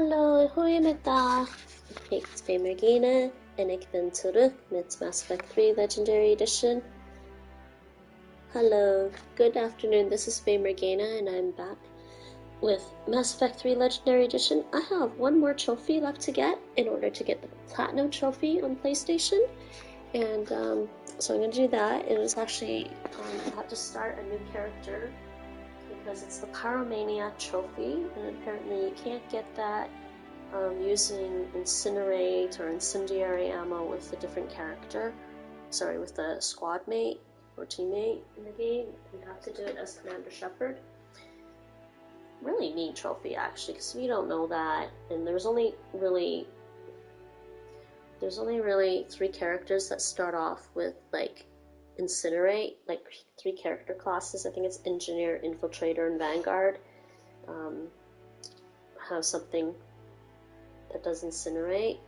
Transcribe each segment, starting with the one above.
Hallo, goedemiddag. Ik ben Regina en ik ben terug met Mass Effect 3 Legendary Edition. Hello, good afternoon, this is Fame Regina and I'm back with Mass Effect 3 Legendary Edition. I have one more trophy left to get in order to get the Platinum Trophy on PlayStation. And so I'm going to do that. It was actually, I have to start a new character because it's the Pyromaniac trophy, and apparently you can't get that using incinerate or incendiary ammo with a different character. Sorry, with a squadmate or teammate in the game. You have to do it as Commander Shepard. Really neat trophy actually, because we don't know that, and there's only really 3 characters that start off with like incinerate, like 3 character classes. I think it's engineer, infiltrator, and vanguard. Have something that does incinerate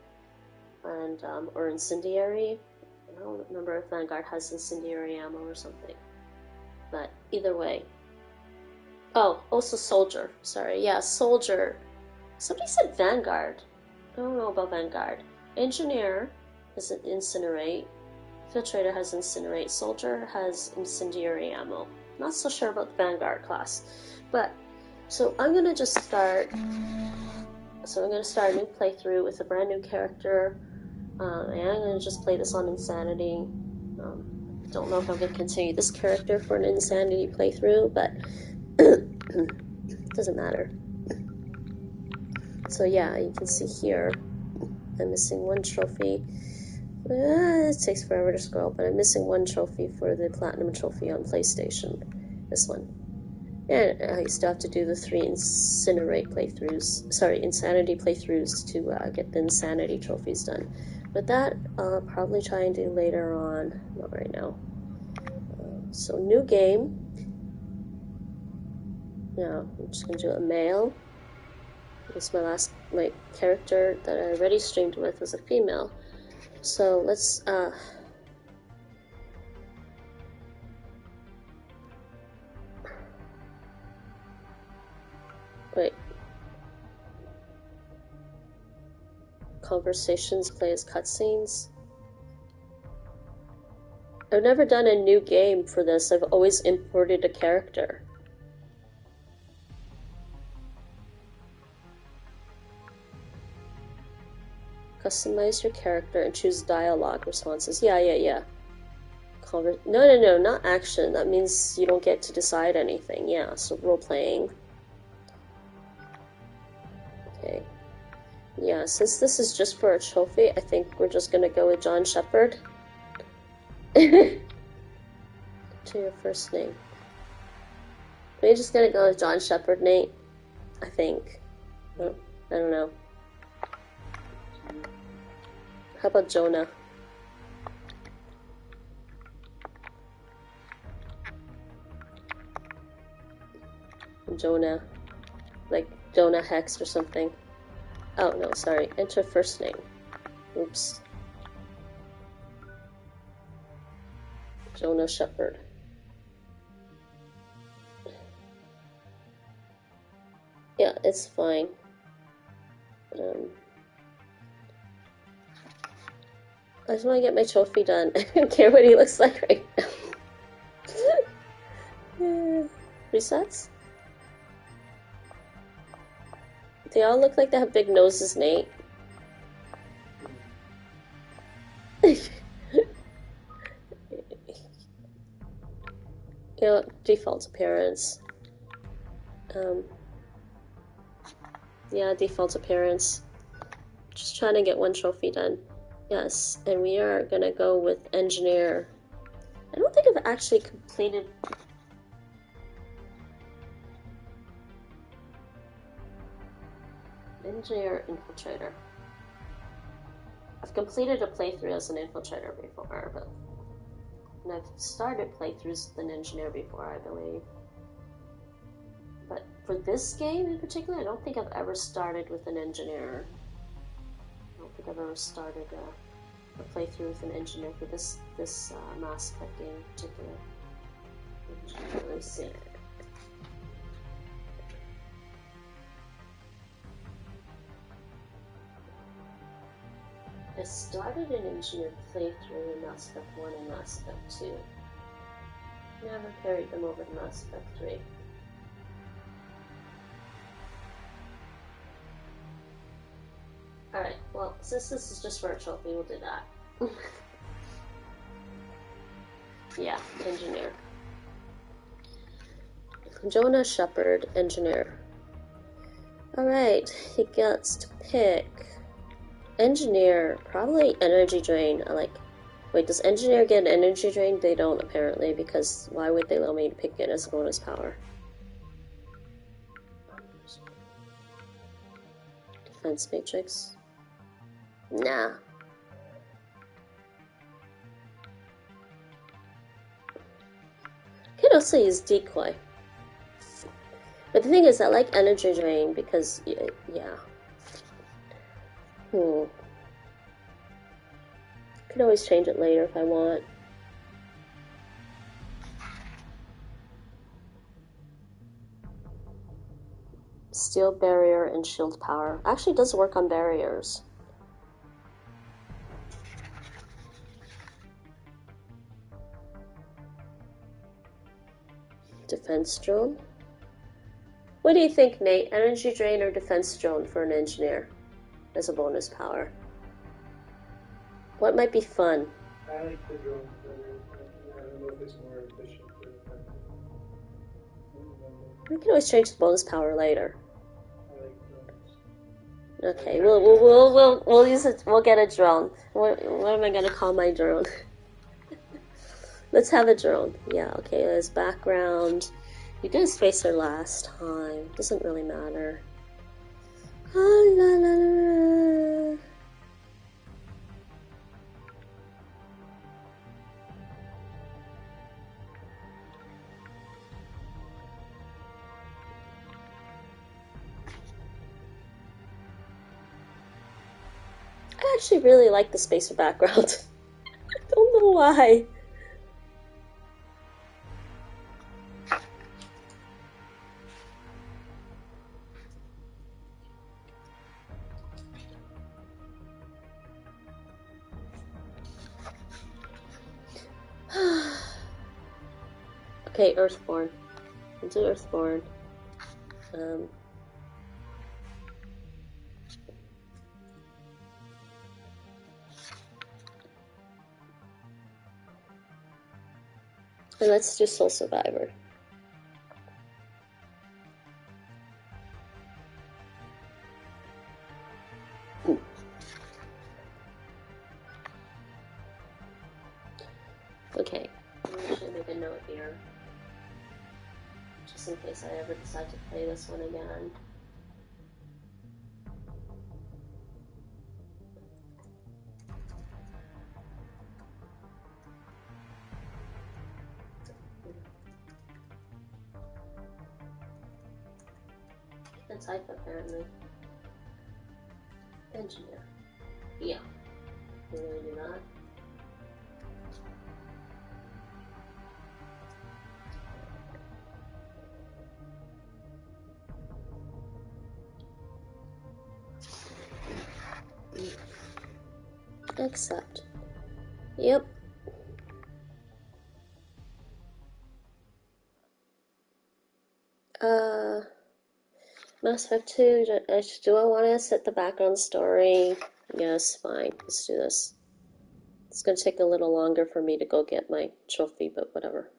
and or incendiary. I don't remember if vanguard has incendiary ammo or something, but either way. Oh, also soldier. Sorry, yeah, soldier. Somebody said vanguard. I don't know about vanguard. Engineer is an incinerate. Infiltrator has incinerate. Soldier has incendiary ammo. Not so sure about the vanguard class, but so I'm gonna just start. So I'm gonna start a new playthrough with a brand new character, and I'm gonna just play this on insanity. Don't know if I'm gonna continue this character for an insanity playthrough, but doesn't matter. So yeah, you can see here I'm missing 1 trophy. It takes forever to scroll, but I'm missing 1 trophy for the Platinum Trophy on PlayStation. This one. And I still have to do the 3 insanity playthroughs to get the insanity trophies done. But that I'll probably try and do later on, not right now. So new game. Now I'm just gonna do a male. This is my character that I already streamed with was a female. So let's wait. Conversations play as cutscenes. I've never done a new game for this. I've always imported a character. Customize your character and choose dialogue responses. Yeah. No, not action. That means you don't get to decide anything. Yeah, so role-playing. Okay. Yeah, since this is just for a trophy, I think we're just gonna go with John Shepard. To your first name. We're just gonna go with John Shepard, Nate. I think. I don't know. How about Jonah? Jonah. Like Jonah Hex or something. Oh, no, sorry. Enter first name. Oops. Jonah Shepard. Yeah, it's fine. I just want to get my trophy done. I don't care what he looks like right now. Resets? They all look like they have big noses, Nate. Default appearance. Yeah, default appearance. Just trying to get 1 trophy done. Yes, and we are gonna go with engineer. I don't think I've actually completed. Engineer, infiltrator. I've completed a playthrough as an infiltrator before, but and I've started playthroughs with an engineer before, I believe. But for this game in particular, I don't think I've ever started with an engineer. I don't think I've ever started a playthrough with an engineer for this Mass Effect game in particular. Let me see. I started an engineer playthrough in Mass Effect 1 and Mass Effect 2. Never carried them over to Mass Effect 3. Alright, well, since this is just for a trophy, we'll do that. Yeah, engineer. Jonah Shepard, engineer. Alright, he gets to pick. Engineer, probably energy drain. Wait, does engineer get an energy drain? They don't, apparently, because why would they allow me to pick it as a bonus power? Defense matrix? Nah. Could also use decoy. But the thing is, I like energy drain because, yeah. Could always change it later if I want. Steel barrier and shield power. Actually, it does work on barriers. Defense drone? What do you think, Nate? Energy drain or defense drone for an engineer as a bonus power? What might be fun? I like the drone better. I don't know if it's more efficient or effective. We can always change the bonus power later. I like drones. Okay, we'll use it. We'll get a drone. What am I gonna call my drone? Let's have a drone. Yeah. Okay. There's background. You did a spacer last time. Doesn't really matter. Ah, la, la, la. I actually really like the spacer background. I don't know why. Okay, Earthborn. We'll do Earthborn. And let's do Soul Survivor. Okay, I should make a note here. Just in case I ever decide to play this one again. The type, apparently. Engineer. Yeah. We're gonna do that. Accept. Yep. Mass Effect 2, do I want to set the background story? Yes, fine. Let's do this. It's going to take a little longer for me to go get my trophy, but whatever.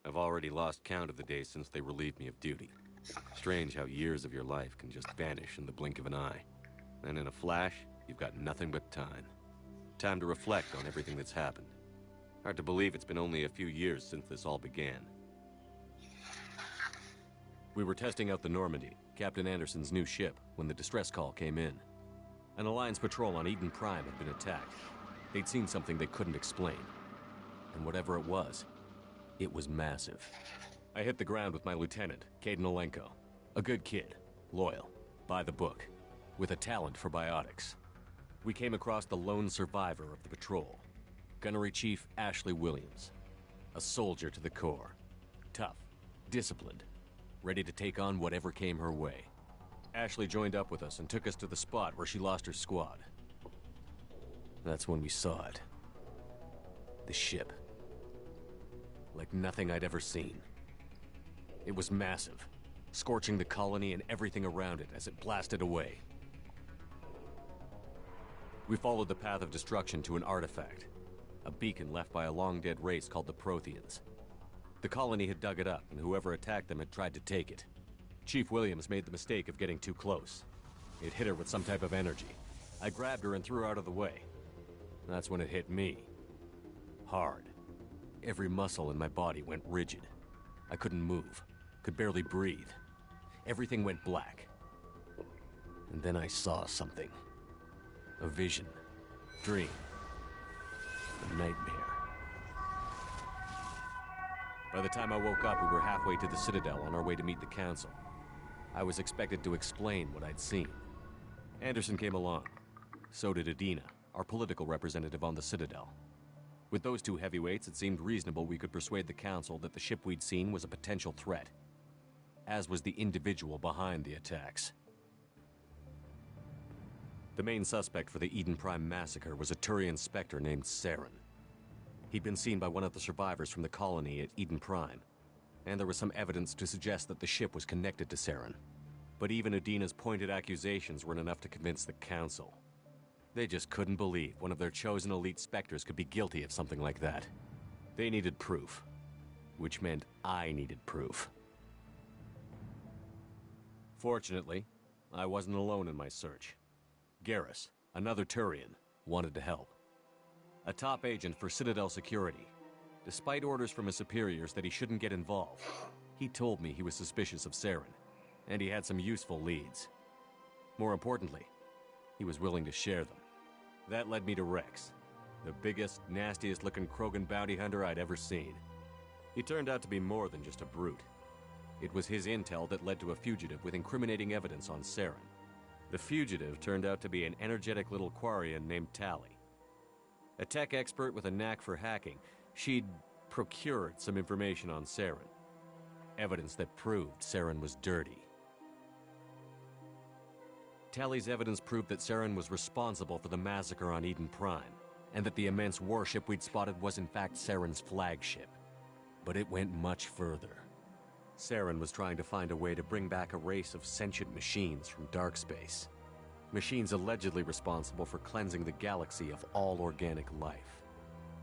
I've already lost count of the days since they relieved me of duty. Strange how years of your life can just vanish in the blink of an eye. And in a flash, you've got nothing but time. Time to reflect on everything that's happened. Hard to believe it's been only a few years since this all began. We were testing out the Normandy, Captain Anderson's new ship, when the distress call came in. An Alliance patrol on Eden Prime had been attacked. They'd seen something they couldn't explain. And whatever it was massive. I hit the ground with my lieutenant, Caden Olenko. A good kid, loyal, by the book, with a talent for biotics. We came across the lone survivor of the patrol, Gunnery Chief Ashley Williams. A soldier to the core. Tough, disciplined, ready to take on whatever came her way. Ashley joined up with us and took us to the spot where she lost her squad. That's when we saw it. The ship. Like nothing I'd ever seen. It was massive, scorching the colony and everything around it as it blasted away. We followed the path of destruction to an artifact, a beacon left by a long-dead race called the Protheans. The colony had dug it up, and whoever attacked them had tried to take it. Chief Williams made the mistake of getting too close. It hit her with some type of energy. I grabbed her and threw her out of the way. That's when it hit me. Hard. Every muscle in my body went rigid. I couldn't move, could barely breathe. Everything went black. And then I saw something. A vision. Dream. A nightmare. By the time I woke up, we were halfway to the Citadel on our way to meet the Council. I was expected to explain what I'd seen. Anderson came along. So did Adina, our political representative on the Citadel. With those two heavyweights, it seemed reasonable we could persuade the Council that the ship we'd seen was a potential threat, as was the individual behind the attacks. The main suspect for the Eden Prime massacre was a Turian Spectre named Saren. He'd been seen by one of the survivors from the colony at Eden Prime, and there was some evidence to suggest that the ship was connected to Saren. But even Adina's pointed accusations weren't enough to convince the Council. They just couldn't believe one of their chosen elite Spectres could be guilty of something like that. They needed proof, which meant I needed proof. Fortunately, I wasn't alone in my search. Garrus, another Turian, wanted to help. A top agent for Citadel Security. Despite orders from his superiors that he shouldn't get involved, he told me he was suspicious of Saren, and he had some useful leads. More importantly, he was willing to share them. That led me to Rex, the biggest, nastiest-looking Krogan bounty hunter I'd ever seen. He turned out to be more than just a brute. It was his intel that led to a fugitive with incriminating evidence on Saren. The fugitive turned out to be an energetic little Quarian named Tally. A tech expert with a knack for hacking, she'd procured some information on Saren. Evidence that proved Saren was dirty. Tally's evidence proved that Saren was responsible for the massacre on Eden Prime, and that the immense warship we'd spotted was in fact Saren's flagship. But it went much further. Saren was trying to find a way to bring back a race of sentient machines from dark space. Machines allegedly responsible for cleansing the galaxy of all organic life.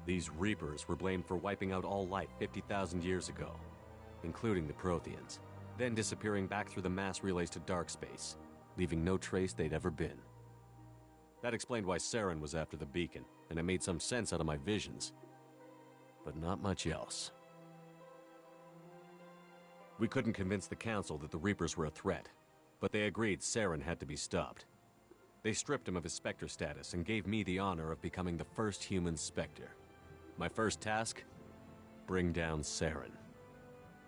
These Reapers were blamed for wiping out all life 50,000 years ago, including the Protheans, then disappearing back through the mass relays to dark space, leaving no trace they'd ever been. That explained why Saren was after the beacon, and it made some sense out of my visions. But not much else. We couldn't convince the Council that the Reapers were a threat, but they agreed Saren had to be stopped. They stripped him of his Spectre status and gave me the honor of becoming the first human Spectre. My first task? Bring down Saren.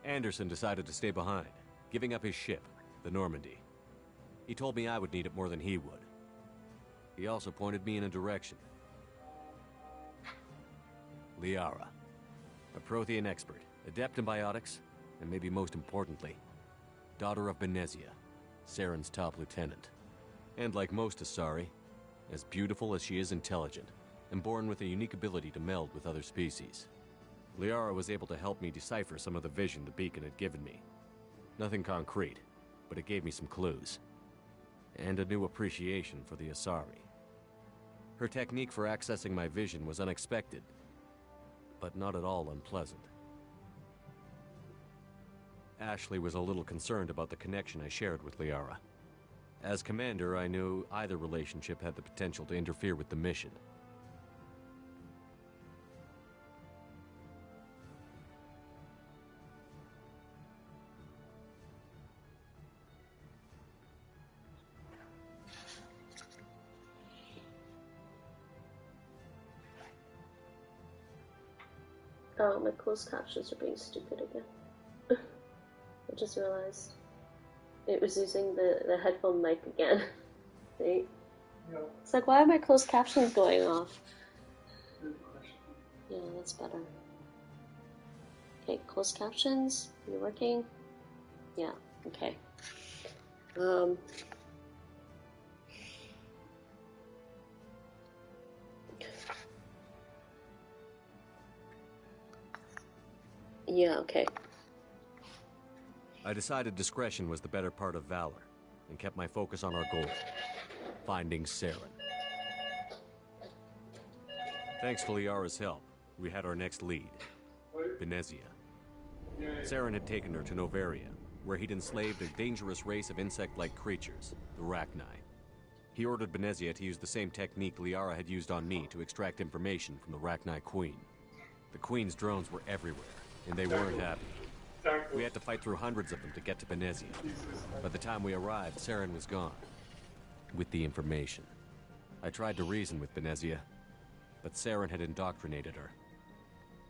Anderson decided to stay behind, giving up his ship, the Normandy. He told me I would need it more than he would. He also pointed me in a direction. Liara, a Prothean expert, adept in biotics, and maybe most importantly, daughter of Benezia, Saren's top lieutenant. And like most Asari, as beautiful as she is intelligent, and born with a unique ability to meld with other species. Liara was able to help me decipher some of the vision the beacon had given me. Nothing concrete, but it gave me some clues. And a new appreciation for the Asari. Her technique for accessing my vision was unexpected, but not at all unpleasant. Ashley was a little concerned about the connection I shared with Liara. As commander, I knew either relationship had the potential to interfere with the mission. Oh, my closed captions are being stupid again. I just realized it was using the headphone mic again. Right? Yeah. It's like, why are my closed captions going off? Good question. Yeah, that's better. Okay, closed captions, you're working? Yeah, okay. Yeah, okay. I decided discretion was the better part of valor, and kept my focus on our goal, finding Saren. Thanks to Liara's help, we had our next lead, Benezia. Saren had taken her to Novaria, where he'd enslaved a dangerous race of insect-like creatures, the Rachni. He ordered Benezia to use the same technique Liara had used on me to extract information from the Rachni Queen. The Queen's drones were everywhere, and they weren't happy. We had to fight through hundreds of them to get to Benezia. By the time we arrived, Saren was gone, with the information. I tried to reason with Benezia, but Saren had indoctrinated her.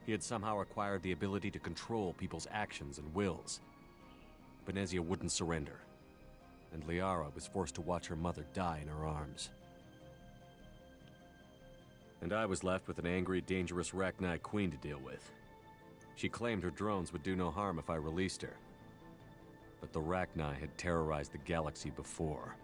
He had somehow acquired the ability to control people's actions and wills. Benezia wouldn't surrender, and Liara was forced to watch her mother die in her arms. And I was left with an angry, dangerous Rachni Queen to deal with. She claimed her drones would do no harm if I released her. But the Rachni had terrorized the galaxy before.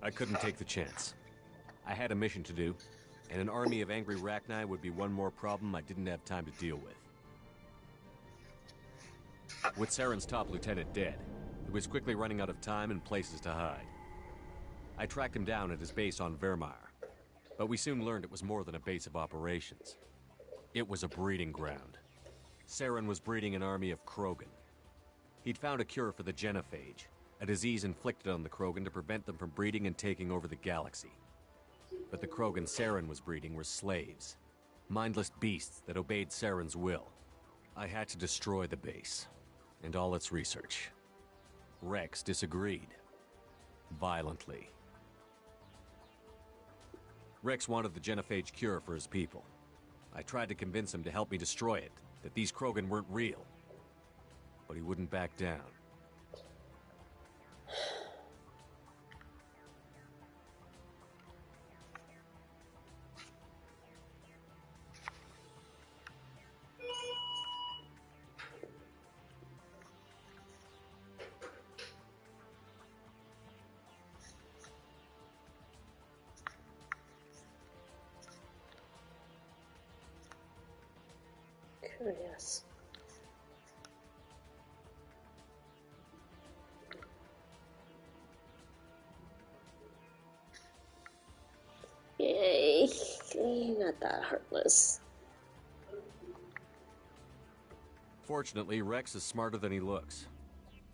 I couldn't take the chance. I had a mission to do, and an army of angry Rachni would be one more problem I didn't have time to deal with. With Saren's top lieutenant dead, he was quickly running out of time and places to hide. I tracked him down at his base on Vermeer, but we soon learned it was more than a base of operations. It was a breeding ground. Saren was breeding an army of Krogan. He'd found a cure for the genophage, a disease inflicted on the Krogan to prevent them from breeding and taking over the galaxy. But the Krogan Saren was breeding were slaves, mindless beasts that obeyed Saren's will. I had to destroy the base, and all its research. Rex disagreed. Violently. Rex wanted the genophage cure for his people. I tried to convince him to help me destroy it, that these Krogan weren't real. But he wouldn't back down. Curious. Yay. Not that heartless. Fortunately, Rex is smarter than he looks.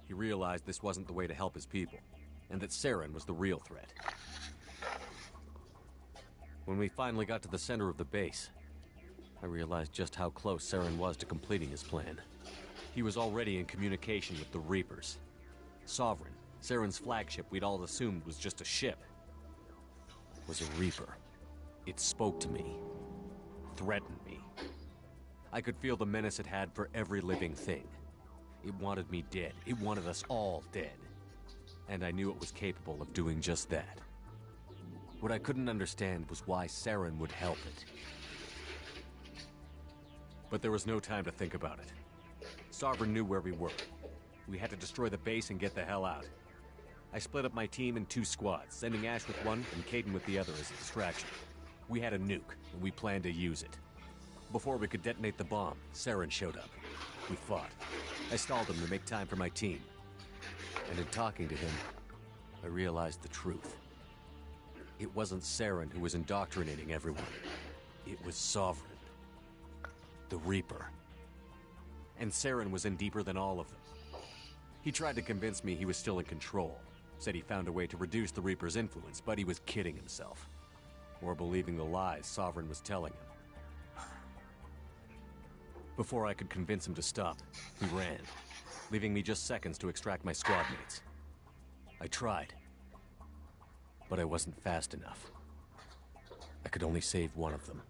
He realized this wasn't the way to help his people, and that Saren was the real threat. When we finally got to the center of the base, I realized just how close Saren was to completing his plan. He was already in communication with the Reapers. Sovereign, Saren's flagship we'd all assumed was just a ship, was a Reaper. It spoke to me, threatened me. I could feel the menace it had for every living thing. It wanted me dead. It wanted us all dead. And I knew it was capable of doing just that. What I couldn't understand was why Saren would help it. But there was no time to think about it. Sovereign knew where we were. We had to destroy the base and get the hell out. I split up my team in 2 squads, sending Ash with one and Caden with the other as a distraction. We had a nuke, and we planned to use it. Before we could detonate the bomb, Saren showed up. We fought. I stalled him to make time for my team. And in talking to him, I realized the truth. It wasn't Saren who was indoctrinating everyone. It was Sovereign. The Reaper. And Saren was in deeper than all of them. He tried to convince me he was still in control. Said he found a way to reduce the Reaper's influence, but he was kidding himself. Or believing the lies Sovereign was telling him. Before I could convince him to stop, he ran, leaving me just seconds to extract my squad mates. I tried, but I wasn't fast enough. I could only save one of them.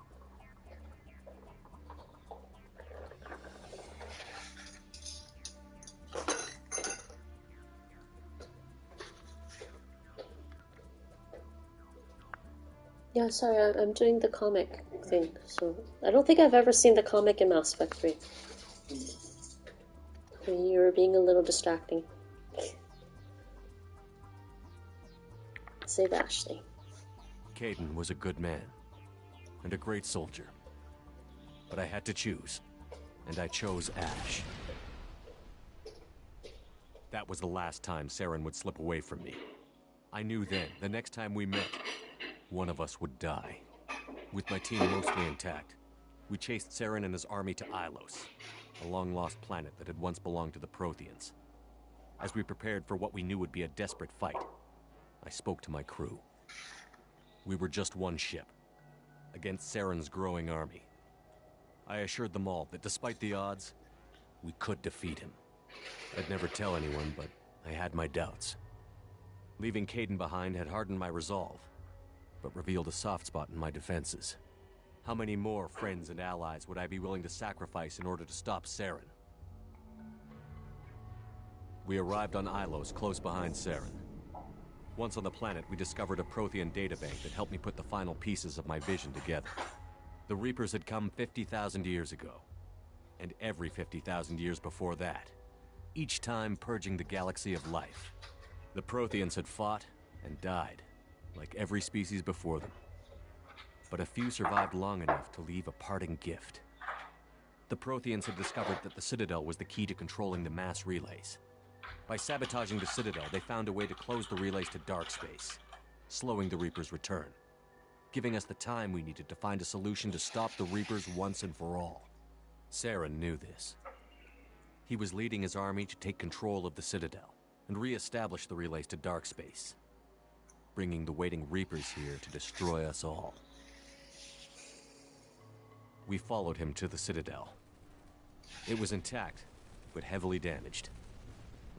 Yeah, sorry, I'm doing the comic thing, so I don't think I've ever seen the comic in Mass Effect 3. You were being a little distracting. Save Ashley. Caden was a good man, and a great soldier. But I had to choose, and I chose Ash. That was the last time Saren would slip away from me. I knew then, the next time we met, one of us would die. With my team mostly intact, we chased Saren and his army to Ilos, a long-lost planet that had once belonged to the Protheans. As we prepared for what we knew would be a desperate fight, I spoke to my crew. We were just one ship, against Saren's growing army. I assured them all that despite the odds, we could defeat him. I'd never tell anyone, but I had my doubts. Leaving Caden behind had hardened my resolve, but revealed a soft spot in my defenses. How many more friends and allies would I be willing to sacrifice in order to stop Saren? We arrived on Ilos, close behind Saren. Once on the planet, we discovered a Prothean databank that helped me put the final pieces of my vision together. The Reapers had come 50,000 years ago, and every 50,000 years before that, each time purging the galaxy of life. The Protheans had fought and died, like every species before them. But a few survived long enough to leave a parting gift. The Protheans had discovered that the Citadel was the key to controlling the mass relays. By sabotaging the Citadel, they found a way to close the relays to dark space, slowing the Reapers' return, giving us the time we needed to find a solution to stop the Reapers once and for all. Saren knew this. He was leading his army to take control of the Citadel and re-establish the relays to dark space, bringing the waiting Reapers here to destroy us all. We followed him to the Citadel. It was intact, but heavily damaged.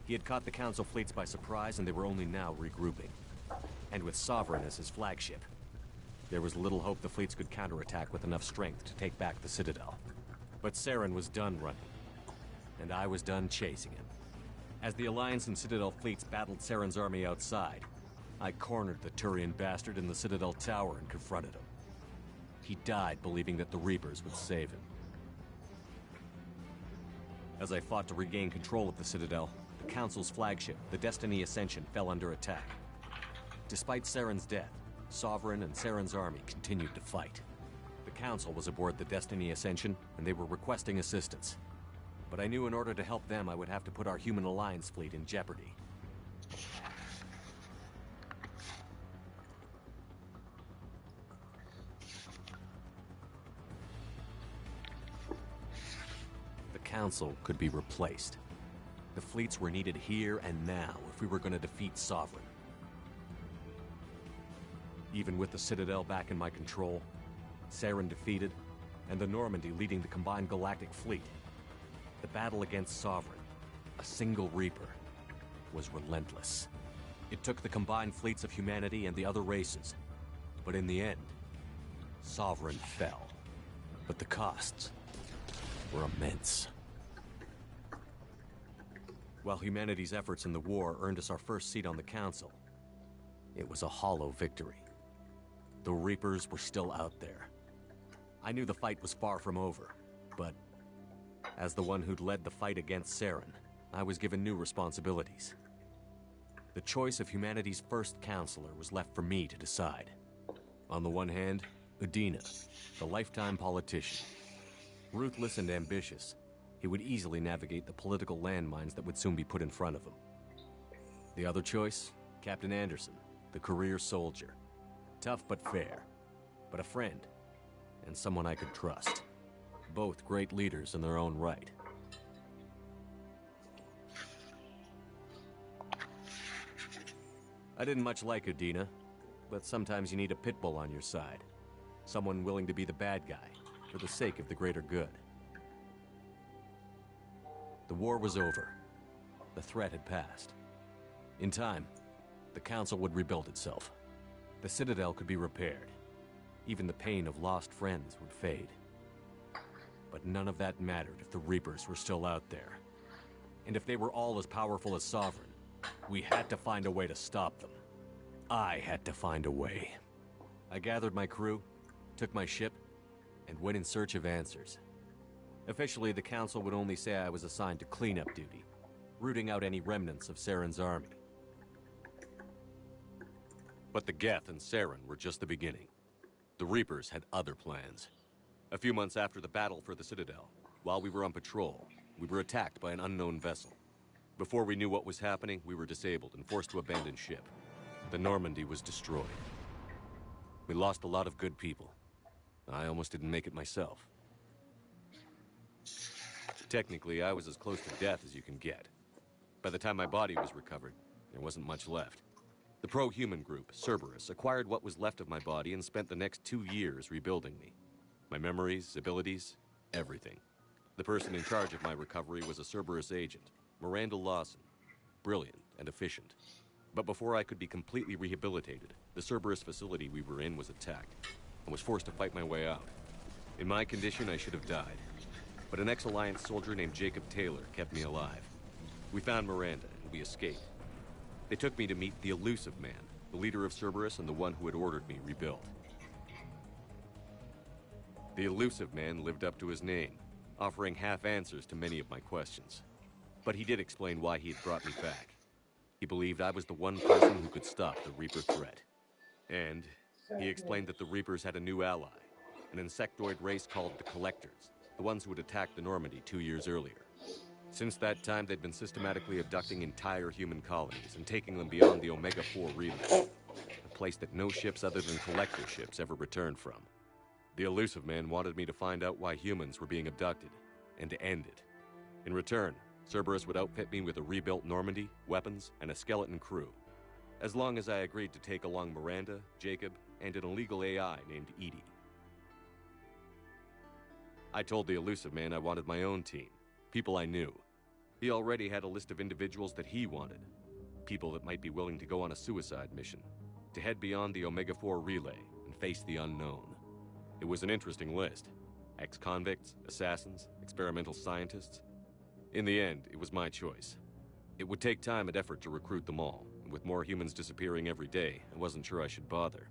He had caught the Council fleets by surprise, and they were only now regrouping. And with Sovereign as his flagship, there was little hope the fleets could counterattack with enough strength to take back the Citadel. But Saren was done running, and I was done chasing him. As the Alliance and Citadel fleets battled Saren's army outside, I cornered the Turian bastard in the Citadel tower and confronted him. He died believing that the Reapers would save him. As I fought to regain control of the Citadel, the Council's flagship, the Destiny Ascension, fell under attack. Despite Saren's death, Sovereign and Saren's army continued to fight. The Council was aboard the Destiny Ascension, and they were requesting assistance. But I knew in order to help them, I would have to put our human alliance fleet in jeopardy. The Council could be replaced. The fleets were needed here and now if we were going to defeat Sovereign. Even with the Citadel back in my control, Saren defeated, and the Normandy leading the combined galactic fleet, the battle against Sovereign, a single Reaper, was relentless. It took the combined fleets of humanity and the other races, but in the end, Sovereign fell. But the costs were immense. While humanity's efforts in the war earned us our first seat on the Council, it was a hollow victory. The Reapers were still out there. I knew the fight was far from over, but as the one who'd led the fight against Saren, I was given new responsibilities. The choice of humanity's first counselor was left for me to decide. On the one hand, Udina, the lifetime politician. Ruthless and ambitious, he would easily navigate the political landmines that would soon be put in front of him. The other choice, Captain Anderson, the career soldier. Tough but fair, but a friend, and someone I could trust. Both great leaders in their own right. I didn't much like Udina, but sometimes you need a pit bull on your side. Someone willing to be the bad guy, for the sake of the greater good. The war was over. The threat had passed. In time, the Council would rebuild itself. The Citadel could be repaired. Even the pain of lost friends would fade. But none of that mattered if the Reapers were still out there. And if they were all as powerful as Sovereign, we had to find a way to stop them. I had to find a way. I gathered my crew, took my ship, and went in search of answers. Officially, the Council would only say I was assigned to cleanup duty, rooting out any remnants of Saren's army. But the Geth and Saren were just the beginning. The Reapers had other plans. A few months after the battle for the Citadel, while we were on patrol, we were attacked by an unknown vessel. Before we knew what was happening, we were disabled and forced to abandon ship. The Normandy was destroyed. We lost a lot of good people. I almost didn't make it myself. Technically, I was as close to death as you can get. By the time my body was recovered, there wasn't much left. The pro-human group, Cerberus, acquired what was left of my body and spent the next 2 years rebuilding me. My memories, abilities, everything. The person in charge of my recovery was a Cerberus agent, Miranda Lawson. Brilliant and efficient. But before I could be completely rehabilitated, the Cerberus facility we were in was attacked, and was forced to fight my way out. In my condition, I should have died. But an ex-Alliance soldier named Jacob Taylor kept me alive. We found Miranda, and we escaped. They took me to meet the Elusive Man, the leader of Cerberus and the one who had ordered me rebuilt. The Elusive Man lived up to his name, offering half answers to many of my questions. But he did explain why he had brought me back. He believed I was the one person who could stop the Reaper threat. And he explained that the Reapers had a new ally, an insectoid race called the Collectors, the ones who had attacked the Normandy 2 years earlier. Since that time, they'd been systematically abducting entire human colonies and taking them beyond the Omega-4 relay, a place that no ships other than collector ships ever returned from. The Elusive Man wanted me to find out why humans were being abducted, and to end it. In return, Cerberus would outfit me with a rebuilt Normandy, weapons, and a skeleton crew, as long as I agreed to take along Miranda, Jacob, and an illegal AI named Edie. I told the Elusive Man I wanted my own team, people I knew. He already had a list of individuals that he wanted, people that might be willing to go on a suicide mission, to head beyond the Omega-4 relay and face the unknown. It was an interesting list. Ex-convicts, assassins, experimental scientists. In the end, it was my choice. It would take time and effort to recruit them all, and with more humans disappearing every day, I wasn't sure I should bother.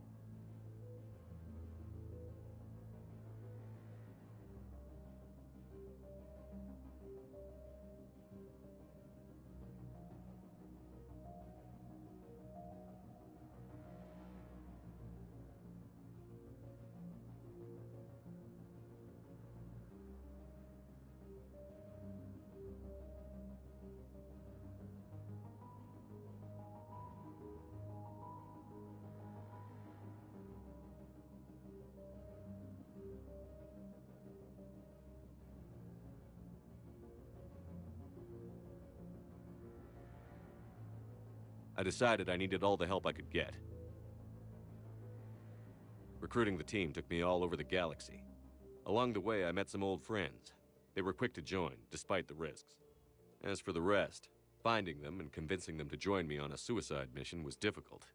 I decided I needed all the help I could get. Recruiting the team took me all over the galaxy. Along the way, I met some old friends. They were quick to join, despite the risks. As for the rest, finding them and convincing them to join me on a suicide mission was difficult.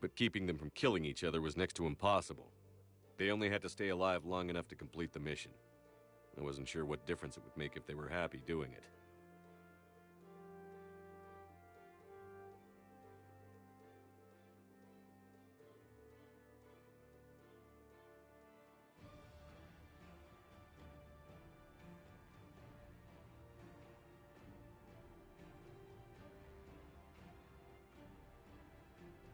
But keeping them from killing each other was next to impossible. They only had to stay alive long enough to complete the mission. I wasn't sure what difference it would make if they were happy doing it.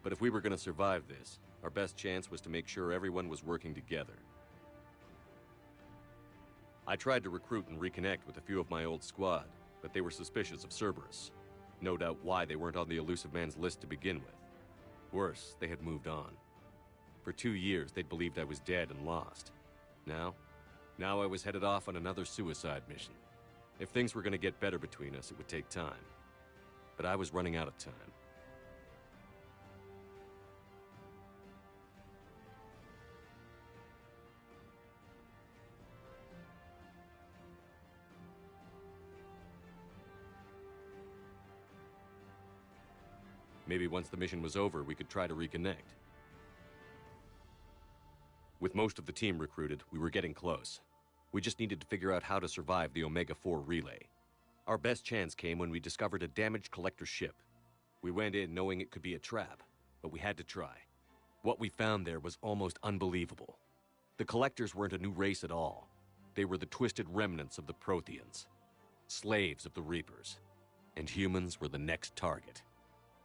But if we were going to survive this, our best chance was to make sure everyone was working together. I tried to recruit and reconnect with a few of my old squad, but they were suspicious of Cerberus. No doubt why they weren't on the Elusive Man's list to begin with. Worse, they had moved on. For 2 years, they'd believed I was dead and lost. Now I was headed off on another suicide mission. If things were going to get better between us, it would take time. But I was running out of time. Maybe once the mission was over, we could try to reconnect. With most of the team recruited, we were getting close. We just needed to figure out how to survive the Omega-4 relay. Our best chance came when we discovered a damaged collector ship. We went in knowing it could be a trap, but we had to try. What we found there was almost unbelievable. The collectors weren't a new race at all. They were the twisted remnants of the Protheans, slaves of the Reapers, and humans were the next target.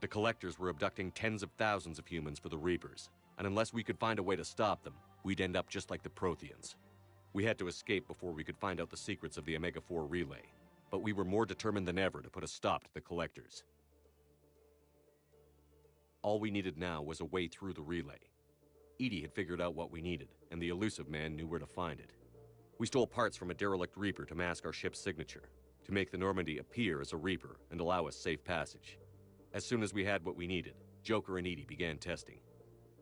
The Collectors were abducting tens of thousands of humans for the Reapers, and unless we could find a way to stop them, we'd end up just like the Protheans. We had to escape before we could find out the secrets of the Omega-4 relay, but we were more determined than ever to put a stop to the Collectors. All we needed now was a way through the relay. Edie had figured out what we needed, and the elusive man knew where to find it. We stole parts from a derelict Reaper to mask our ship's signature, to make the Normandy appear as a Reaper and allow us safe passage. As soon as we had what we needed, Joker and Edie began testing.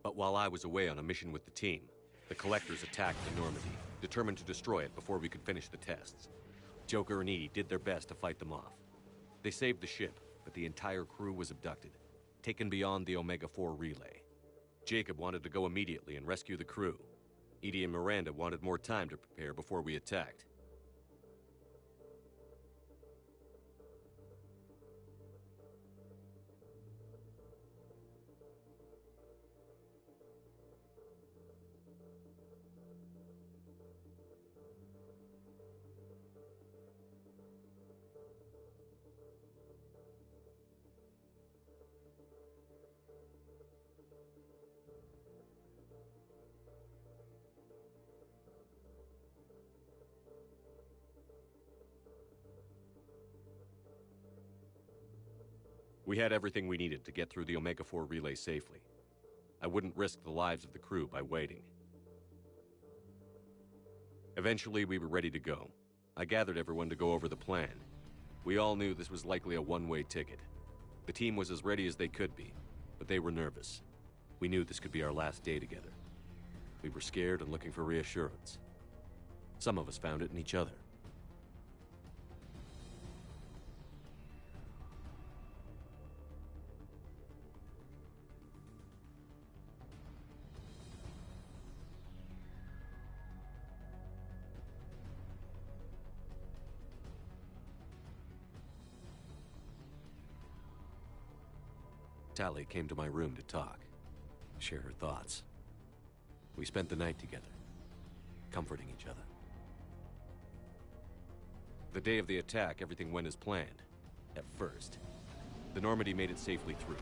But while I was away on a mission with the team, the Collectors attacked the Normandy, determined to destroy it before we could finish the tests. Joker and Edie did their best to fight them off. They saved the ship, but the entire crew was abducted, taken beyond the Omega-4 relay. Jacob wanted to go immediately and rescue the crew. Edie and Miranda wanted more time to prepare before we attacked. We had everything we needed to get through the Omega-4 relay safely. I wouldn't risk the lives of the crew by waiting. Eventually, we were ready to go. I gathered everyone to go over the plan. We all knew this was likely a one-way ticket. The team was as ready as they could be, but they were nervous. We knew this could be our last day together. We were scared and looking for reassurance. Some of us found it in each other. Tally came to my room to talk, share her thoughts. We spent the night together, comforting each other. The day of the attack, everything went as planned. At first. The Normandy made it safely through.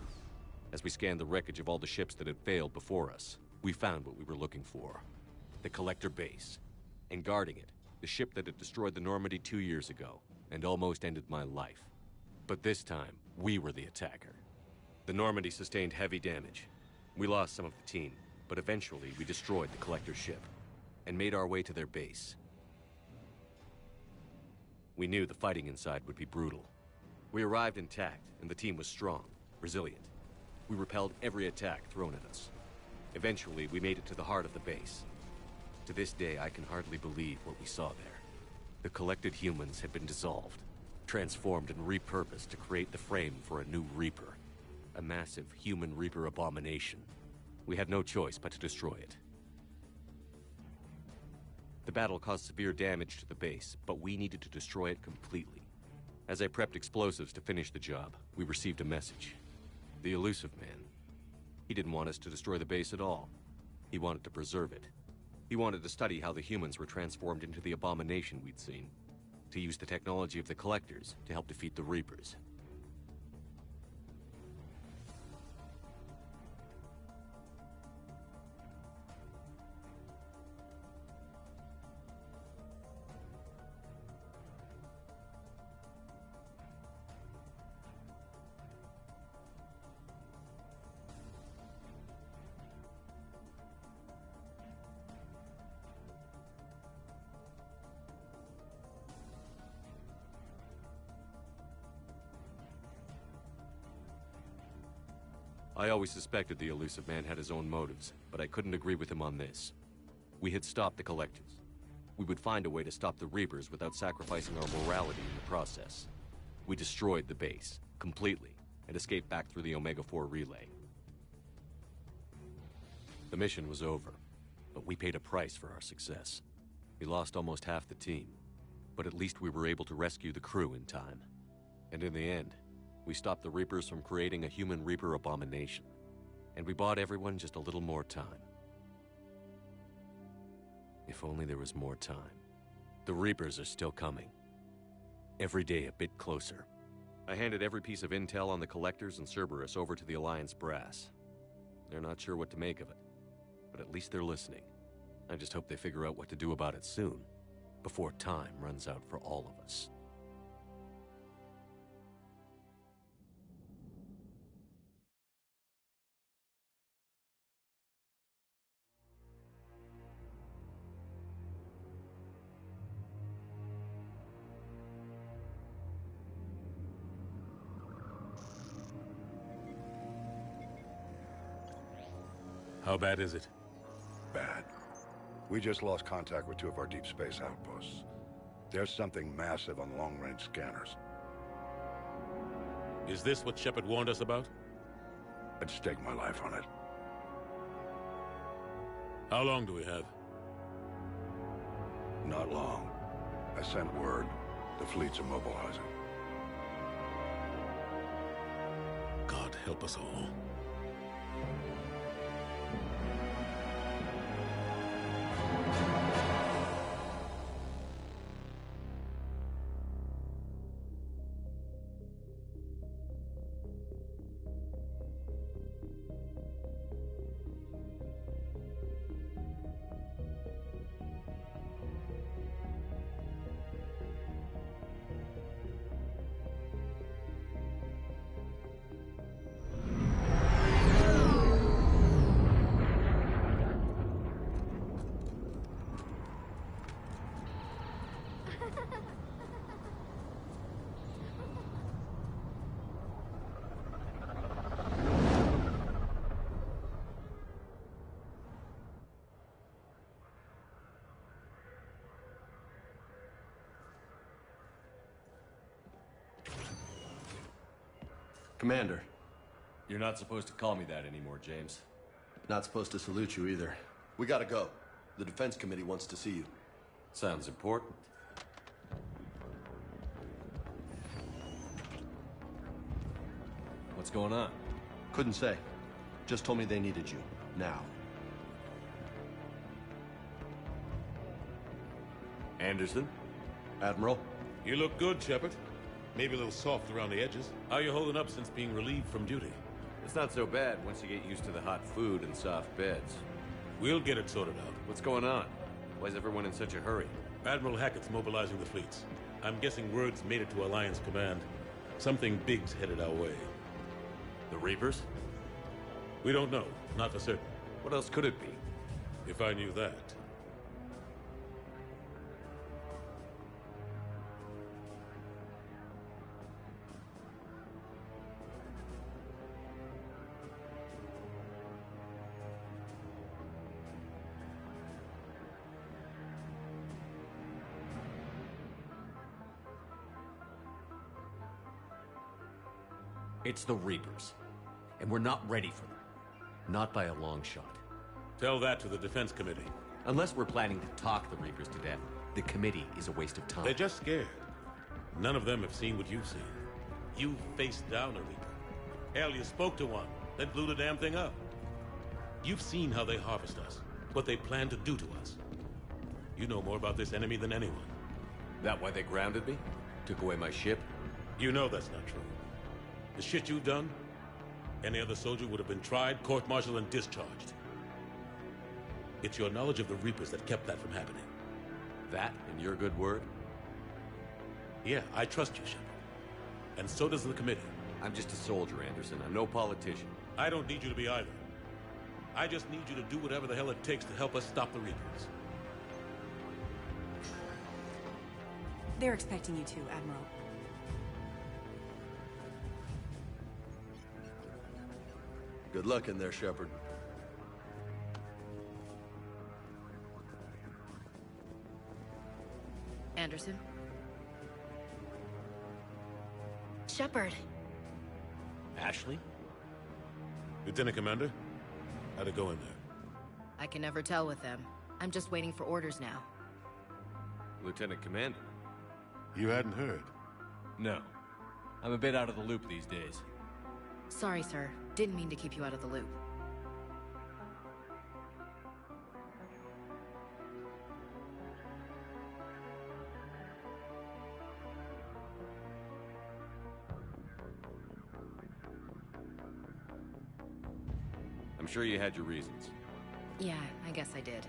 As we scanned the wreckage of all the ships that had failed before us, we found what we were looking for. The Collector base. And guarding it, the ship that had destroyed the Normandy 2 years ago, and almost ended my life. But this time, we were the attacker. The Normandy sustained heavy damage. We lost some of the team, but eventually we destroyed the Collector ship, and made our way to their base. We knew the fighting inside would be brutal. We arrived intact, and the team was strong, resilient. We repelled every attack thrown at us. Eventually, we made it to the heart of the base. To this day, I can hardly believe what we saw there. The collected humans had been dissolved, transformed and repurposed to create the frame for a new Reaper. A massive human Reaper abomination. We had no choice but to destroy it. The battle caused severe damage to the base, but we needed to destroy it completely. As I prepped explosives to finish the job, we received a message. The elusive man. He didn't want us to destroy the base at all. He wanted to preserve it. He wanted to study how the humans were transformed into the abomination we'd seen. To use the technology of the Collectors to help defeat the Reapers. I always suspected the elusive man had his own motives, but I couldn't agree with him on this. We had stopped the Collectors. We would find a way to stop the Reapers without sacrificing our morality in the process. We destroyed the base, completely, and escaped back through the Omega-4 relay. The mission was over, but we paid a price for our success. We lost almost half the team, but at least we were able to rescue the crew in time. And in the end, we stopped the Reapers from creating a human Reaper abomination. And we bought everyone just a little more time. If only there was more time. The Reapers are still coming. Every day a bit closer. I handed every piece of intel on the Collectors and Cerberus over to the Alliance brass. They're not sure what to make of it, but at least they're listening. I just hope they figure out what to do about it soon, before time runs out for all of us. How bad is it? Bad. We just lost contact with 2 of our deep space outposts. There's something massive on long-range scanners. Is this what Shepard warned us about? I'd stake my life on it. How long do we have? Not long. I sent word. The fleet's immobilizing. God help us all. Commander. You're not supposed to call me that anymore, James. Not supposed to salute you either. We gotta go. The Defense Committee wants to see you. Sounds important. What's going on? Couldn't say. Just told me they needed you. Now. Anderson? Admiral? You look good, Shepard. Maybe a little soft around the edges. How you holding up since being relieved from duty? It's not so bad once you get used to the hot food and soft beds. We'll get it sorted out. What's going on? Why is everyone in such a hurry? Admiral Hackett's mobilizing the fleets. I'm guessing word's made it to Alliance Command. Something big's headed our way. The Reapers? We don't know. Not for certain. What else could it be? If I knew that. It's the Reapers. And we're not ready for them. Not by a long shot. Tell that to the Defense Committee. Unless we're planning to talk the Reapers to death, the committee is a waste of time. They're just scared. None of them have seen what you've seen. You faced down a Reaper. Hell, you spoke to one, then blew the damn thing up. You've seen how they harvest us, what they plan to do to us. You know more about this enemy than anyone. That why they grounded me? Took away my ship? You know that's not true. The shit you've done, any other soldier would have been tried, court-martialed, and discharged. It's your knowledge of the Reapers that kept that from happening. That and your good word? Yeah, I trust you, Shepard. And so does the committee. I'm just a soldier, Anderson. I'm no politician. I don't need you to be either. I just need you to do whatever the hell it takes to help us stop the Reapers. They're expecting you to, Admiral. Good luck in there, Shepard. Anderson? Shepard. Ashley? Lieutenant Commander, how'd it go in there? I can never tell with them. I'm just waiting for orders now. Lieutenant Commander? You hadn't heard? No. I'm a bit out of the loop these days. Sorry, sir. Didn't mean to keep you out of the loop. I'm sure you had your reasons. Yeah, I guess I did.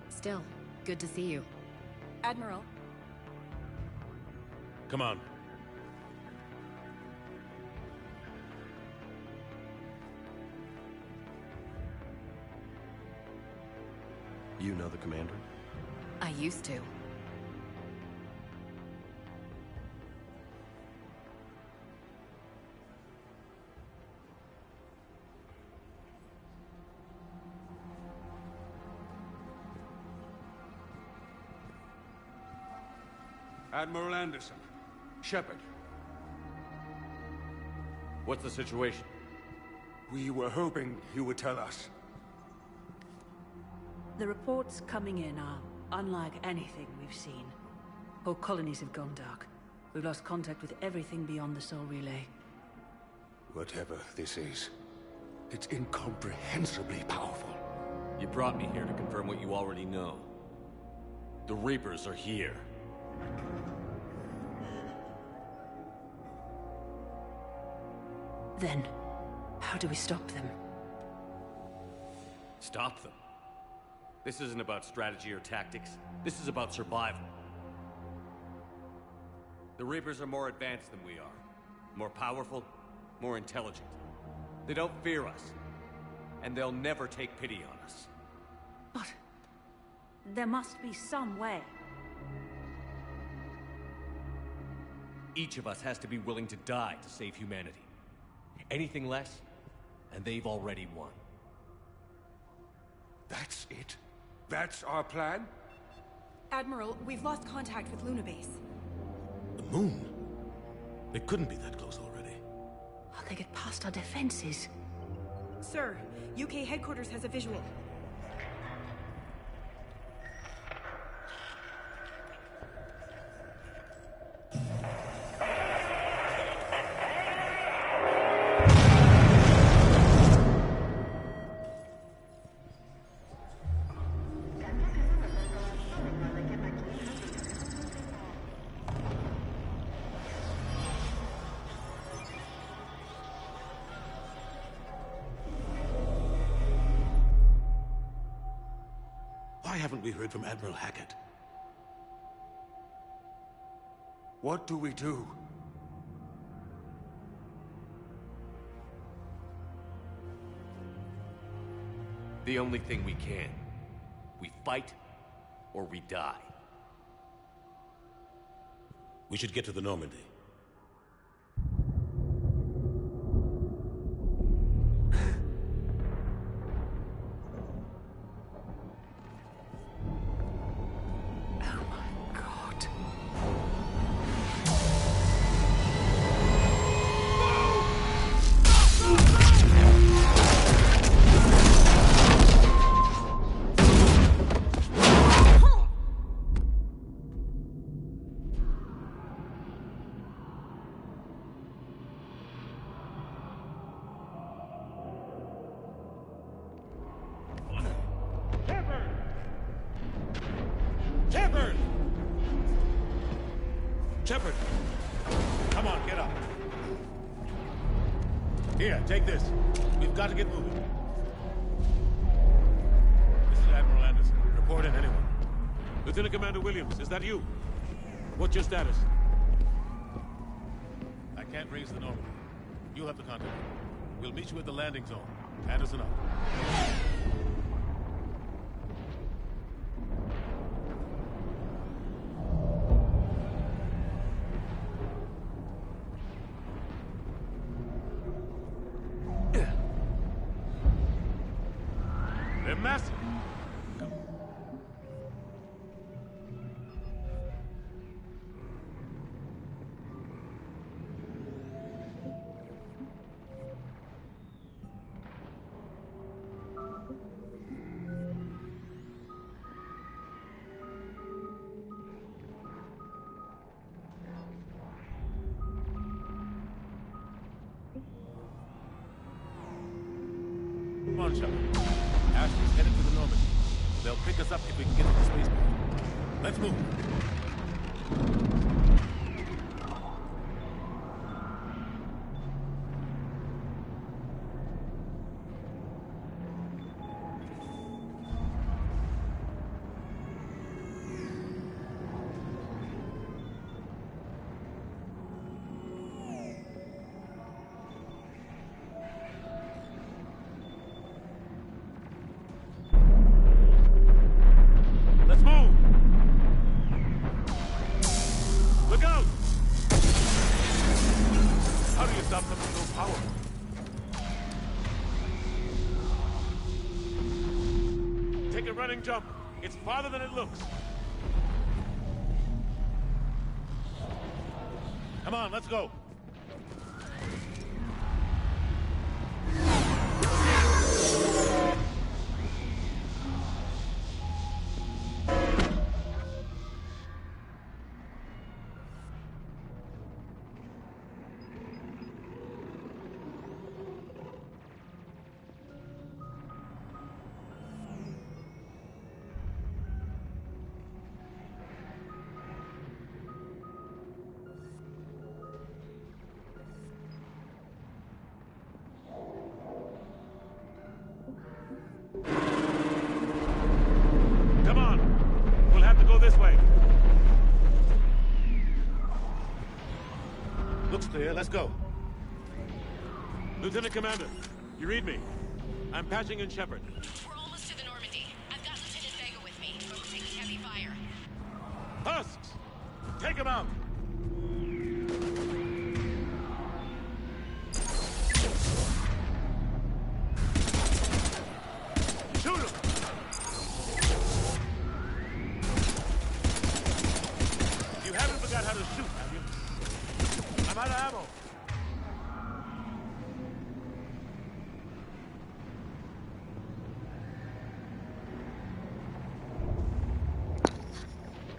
Still, good to see you. Admiral. Come on. You know the commander? I used to. Admiral Anderson. Shepard. What's the situation? We were hoping you would tell us. The reports coming in are unlike anything we've seen. Whole colonies have gone dark. We've lost contact with everything beyond the Soul Relay. Whatever this is, it's incomprehensibly powerful. You brought me here to confirm what you already know. The Reapers are here. Then, how do we stop them? Stop them? This isn't about strategy or tactics. This is about survival. The Reapers are more advanced than we are. More powerful, more intelligent. They don't fear us. And they'll never take pity on us. But there must be some way. Each of us has to be willing to die to save humanity. Anything less, and they've already won. That's it? That's our plan? Admiral, we've lost contact with Luna Base. The moon? They couldn't be that close already. How'd they get past our defenses? Sir, UK headquarters has a visual. Why haven't we heard from Admiral Hackett? What do we do? The only thing we can. We fight, or we die. We should get to the Normandy. Shepard! Shepard! Come on, get up. Here, take this. We've got to get moving. This is Admiral Anderson. Report in, anyone. Lieutenant Commander Williams, is that you? What's your status? I can't raise the Normandy. You'll have to contact me. We'll meet you at the landing zone. Anderson up. They're massive. Come on, Shepard. Ashley's headed to the Normandy. They'll pick us up if we can get to the spaceport. Let's move. Take a running jump. It's farther than it looks. Come on, let's go. Come on. We'll have to go this way. Looks clear. Let's go. Lieutenant Commander, you read me? I'm patching in Shepard. We're almost to the Normandy. I've got Lieutenant Vega with me, but we're taking heavy fire. Husks! Take him out! Shoot him! You haven't forgot how to shoot, have you? I'm out of ammo.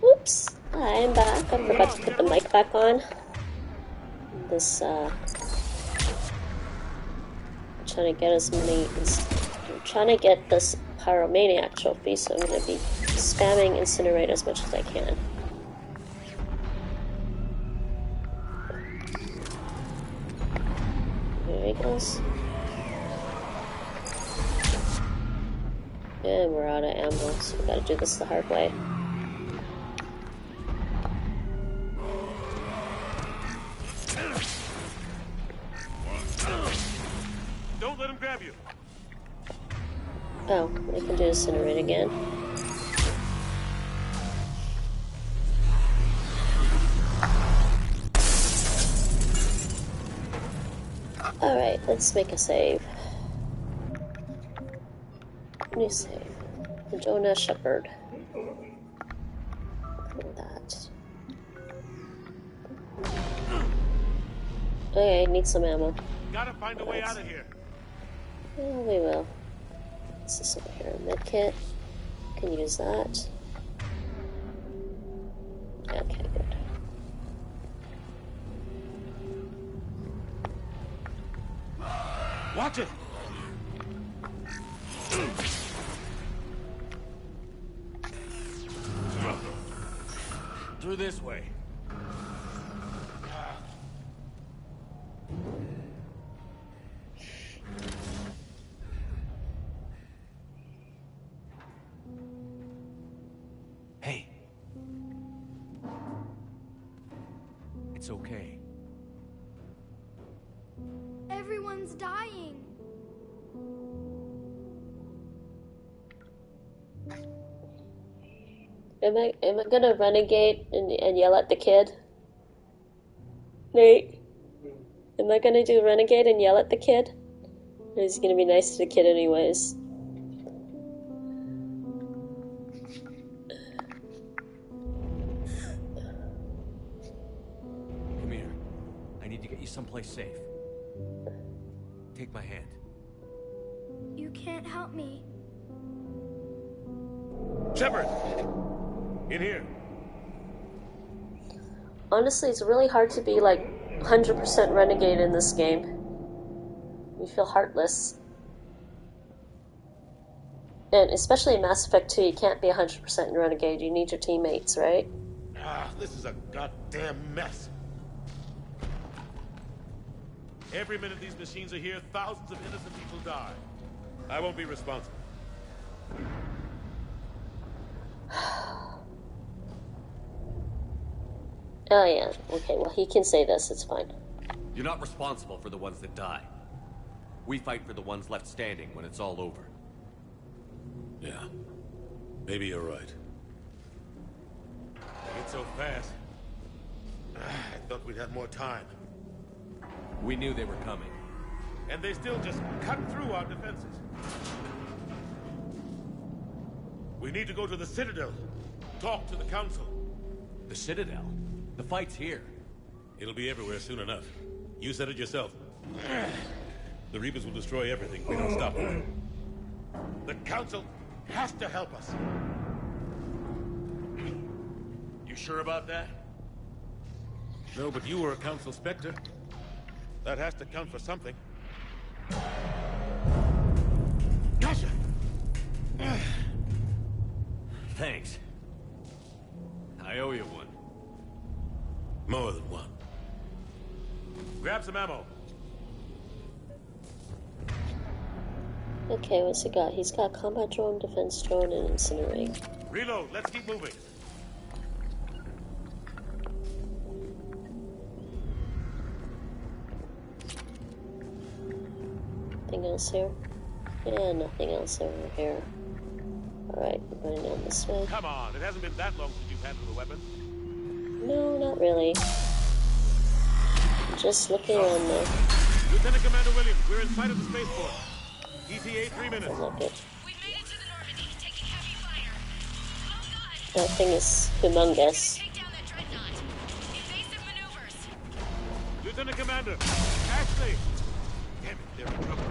Oops, I'm back. I forgot to put the mic back on. This, trying to get as many, I'm trying to get this Pyromaniac trophy, so I'm going to be spamming incinerate as much as I can. There he goes. And we're out of ammo, so we gotta do this the hard way. Don't let him grab you. Oh, I can do incinerate again. Alright, let's make a save. New save. Jonah Shepard. For that. Okay, I need some ammo. Gotta find a way out of here. Yeah, we will. What's this over here? Medkit. Can use that. Okay, good. Watch it! Through this way. Hey. It's okay. Everyone's dying. Am I gonna renegade and yell at the kid? Nate? Am I gonna do renegade and yell at the kid? Or is he gonna be nice to the kid anyways? Come here. I need to get you someplace safe. Take my hand. You can't help me. Shepard! In here. Honestly, it's really hard to be like 100% renegade in this game. You feel heartless. And especially in Mass Effect 2, you can't be 100% renegade. You need your teammates, right? Ah, this is a goddamn mess. Every minute these machines are here, thousands of innocent people die. I won't be responsible. Oh yeah, okay, well he can say this, it's fine. You're not responsible for the ones that die. We fight for the ones left standing when it's all over. Yeah, maybe you're right. It's so fast. I thought we'd have more time. We knew they were coming. And they still just cut through our defenses. We need to go to the Citadel. Talk to the Council. The Citadel? The fight's here. It'll be everywhere soon enough. You said it yourself. The Reapers will destroy everything if we don't stop them. The Council has to help us. You sure about that? No, but you were a Council Spectre. That has to count for something. Gotcha! Thanks. I owe you one. More than one. Grab some ammo. Okay, what's he got? He's got combat drone, defense drone, and incinerate. Reload. Let's keep moving. Anything else here? Yeah, nothing else over here. Alright, we're going down this way. Come on, it hasn't been that long since you've handled a weapon. No, not really. Just looking on the... Lieutenant Commander Williams, we're in sight of the spaceport. ETA 3 minutes. Look it. We've made it to the Normandy, taking heavy fire. Oh god! That thing is humongous. Take down that dreadnought. Invasive maneuvers. Lieutenant Commander, Ashley! Damn it, they're in trouble.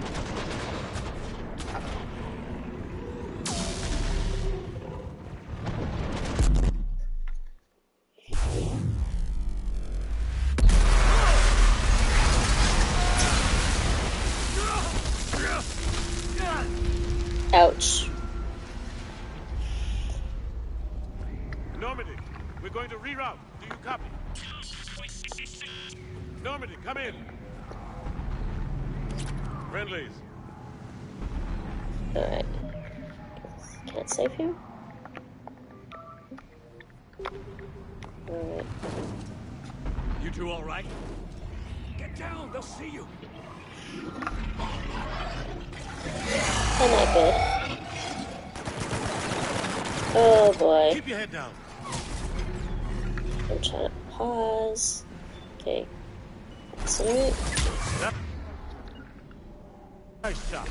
Ouch. Normandy, we're going to reroute. Do you copy? Normandy, come in. Friendlies. Alright. Can't save you? Alright. You two all right? Get down, they'll see you. I'm not good. Oh boy. Keep your head down. I'm trying to pause. Okay. Incinerate. Yep. Nice shot.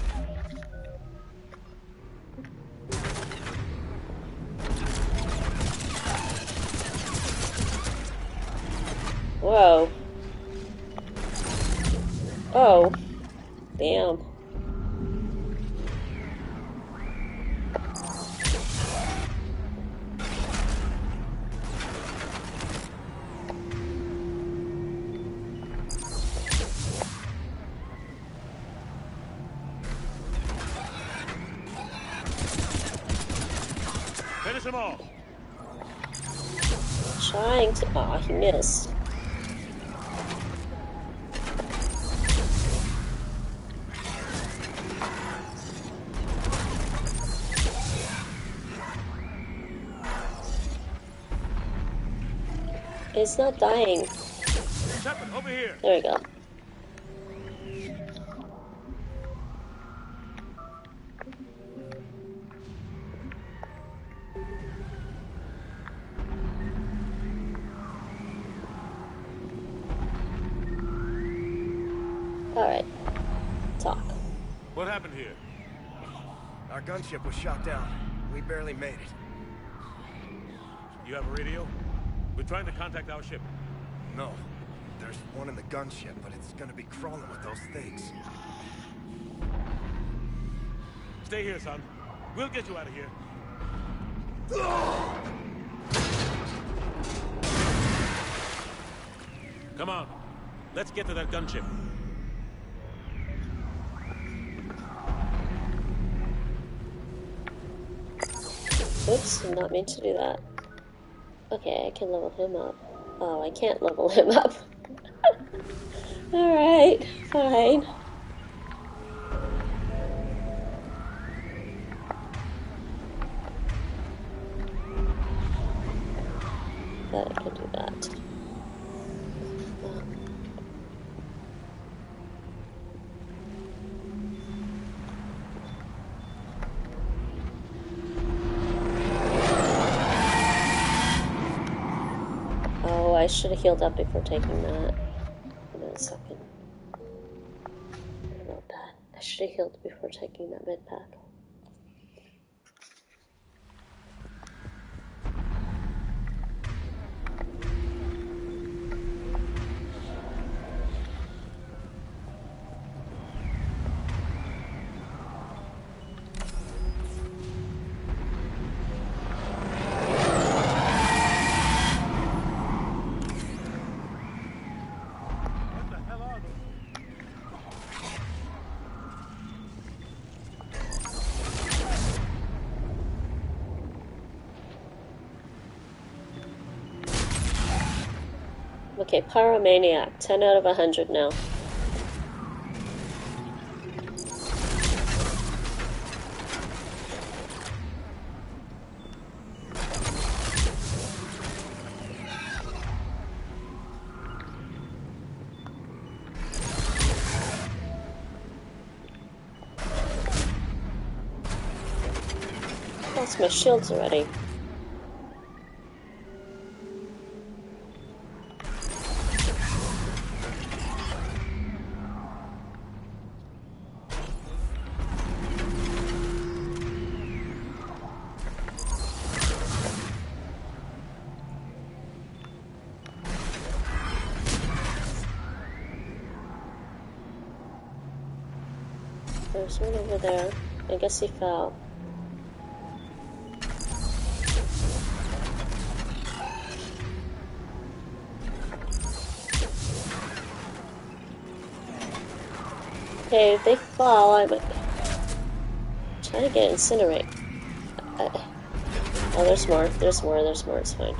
Whoa. Oh. Damn. Finish them all. Trying to... Aw, he missed. It's not dying. Shepard, over here. There we go. Alright. Talk. What happened here? Our gunship was shot down. We barely made it. You have a radio? We're trying to contact our ship. No. There's one in the gunship, but it's gonna be crawling with those things. Stay here, son. We'll get you out of here. Come on. Let's get to that gunship. Oops, did not mean to do that. Okay, I can level him up. Oh, I can't level him up. Alright, fine. But I can do that. Oh, I should have healed up before taking that. Hold on a second. What about that? I should have healed before taking that med pack. Okay, Pyromaniac, 10 out of 100 now. Lost my shields already. There's one over there. I guess he fell. Okay, if they fall, I'm trying to get incinerate. Oh, there's more. There's more. There's more. It's fine.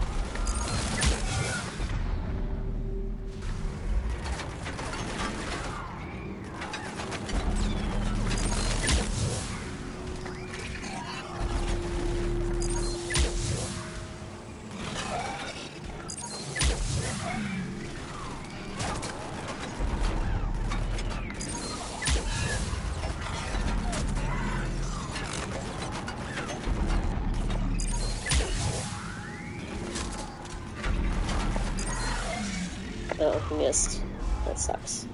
Oh, he missed. That sucks.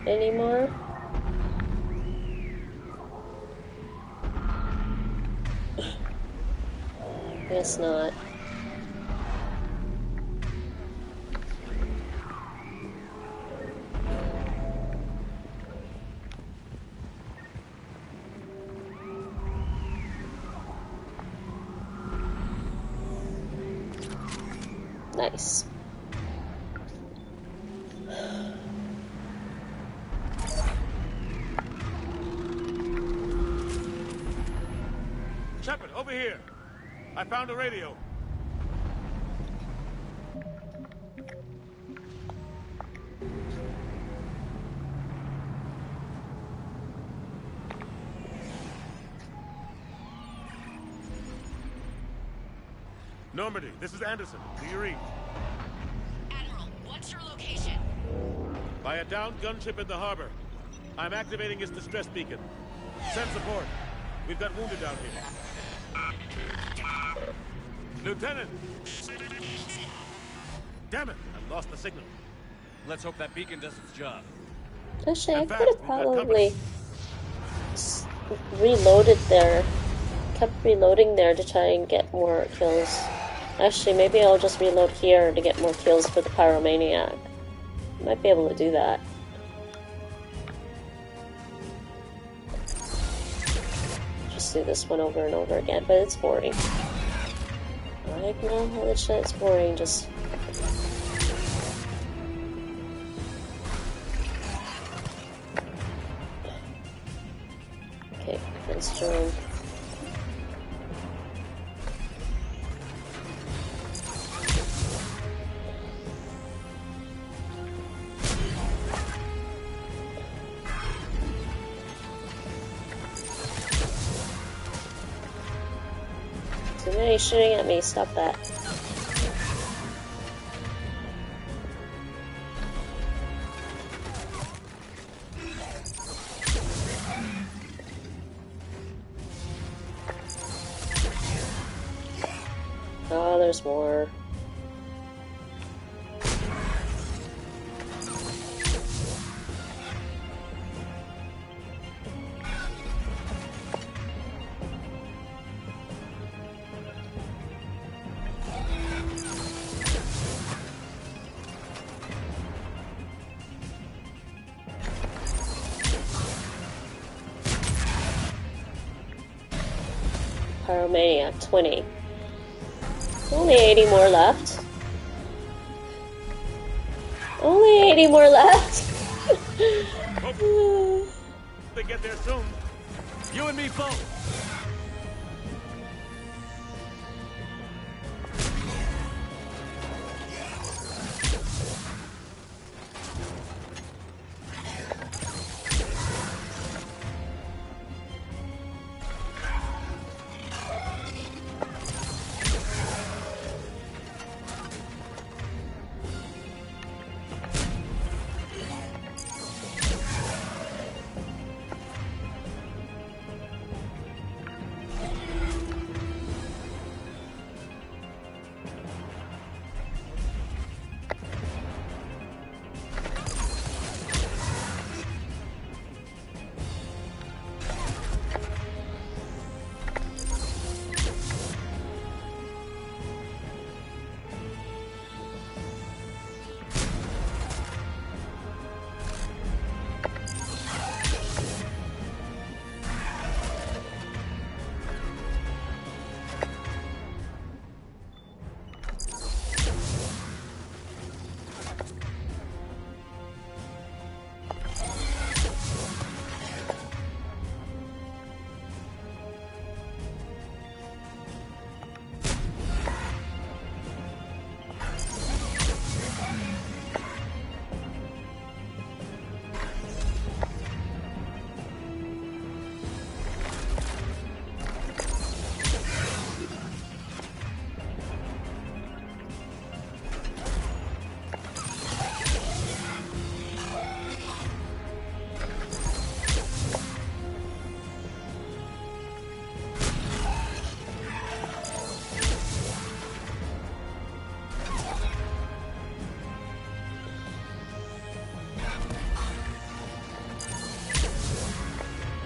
Any more? Guess not. Nice. Shepard, over here. I found a radio. Normandy, this is Anderson. Do you read? Admiral, what's your location? By a downed gunship in the harbor. I'm activating its distress beacon. Send support. We've got wounded down here. Lieutenant! Damn it! I lost the signal. Let's hope that beacon does its job. Actually, I could have probably reloaded there. Kept reloading there to try and get more kills. Actually, maybe I'll just reload here to get more kills for the Pyromaniac. Might be able to do that. Just do this one over and over again, but it's boring. I know how this shit is boring, just... Okay, let's join. Too many shooting at me, stop that. Oh, there's more. Pyromaniac, 20. Only 80 more left. Only 80 more left. They get there soon. You and me both.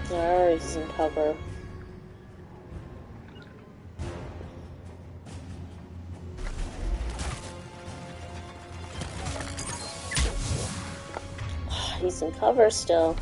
There, he's in cover. He's in cover still.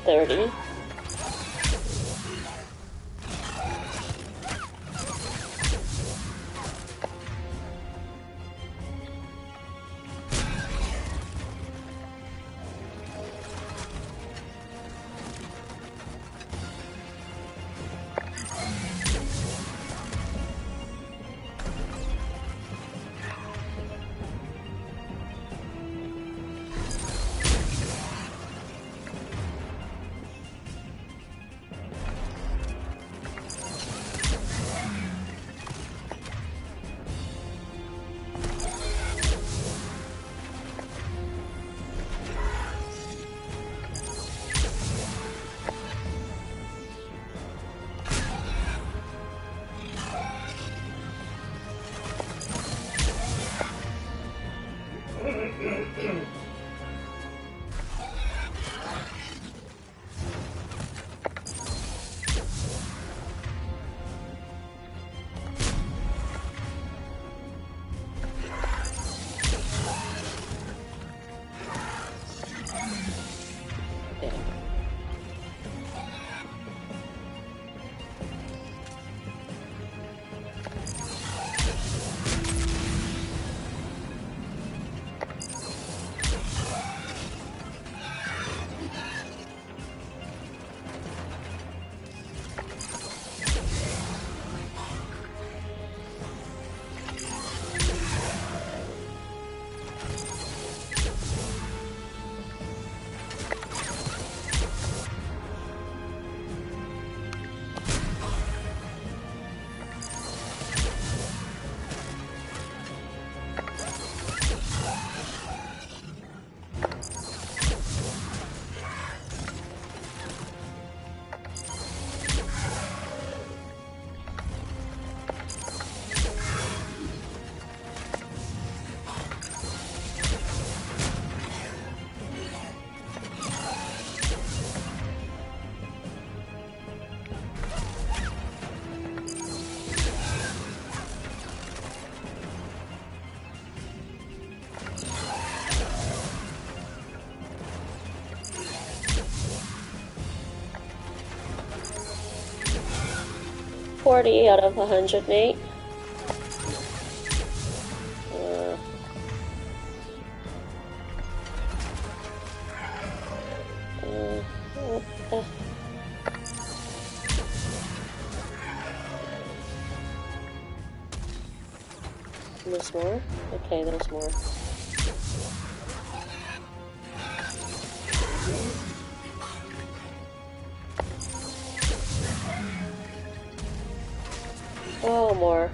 $30. 40 out of 100, mate. There's more? Okay, there's more. Oh, more.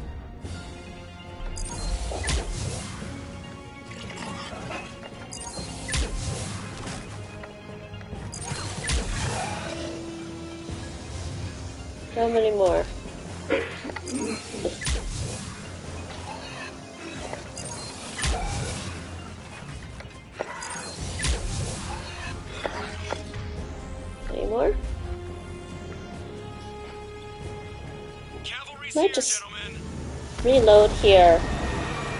How many more? Any more? Might just reload here.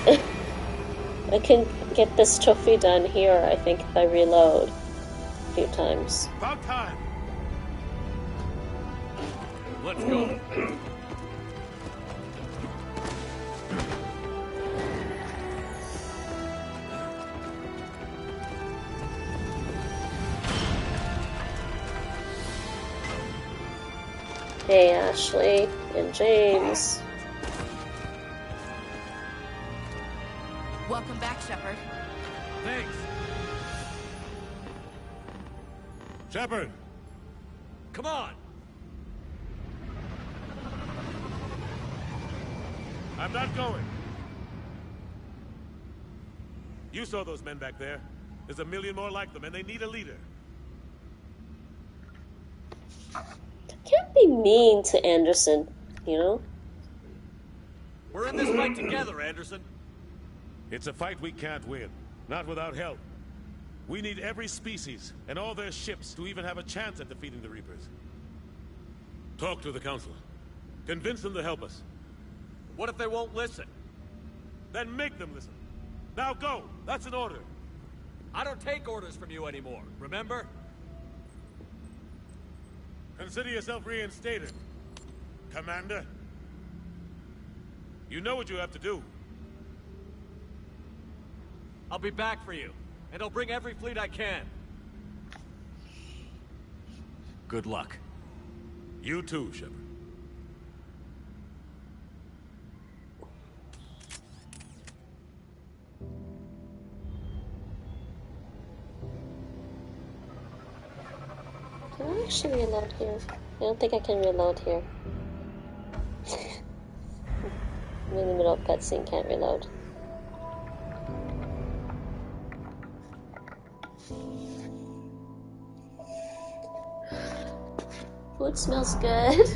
I can get this trophy done here, I think, if I reload a few times. About time. Let's go. Hey, Ashley and James. Welcome back, Shepard. Thanks. Shepard! Come on! I'm not going. You saw those men back there. There's a million more like them, and they need a leader. Can't be mean to Anderson, you know? We're in this fight together, Anderson. It's a fight we can't win. Not without help. We need every species and all their ships to even have a chance at defeating the Reapers. Talk to the Council. Convince them to help us. What if they won't listen? Then make them listen. Now go! That's an order. I don't take orders from you anymore, remember? Consider yourself reinstated, Commander. You know what you have to do. I'll be back for you, and I'll bring every fleet I can. Good luck. You too, Shepard. Can I actually reload here? I don't think I can reload here. I'm in the middle of cutscene, can't reload. Food smells good.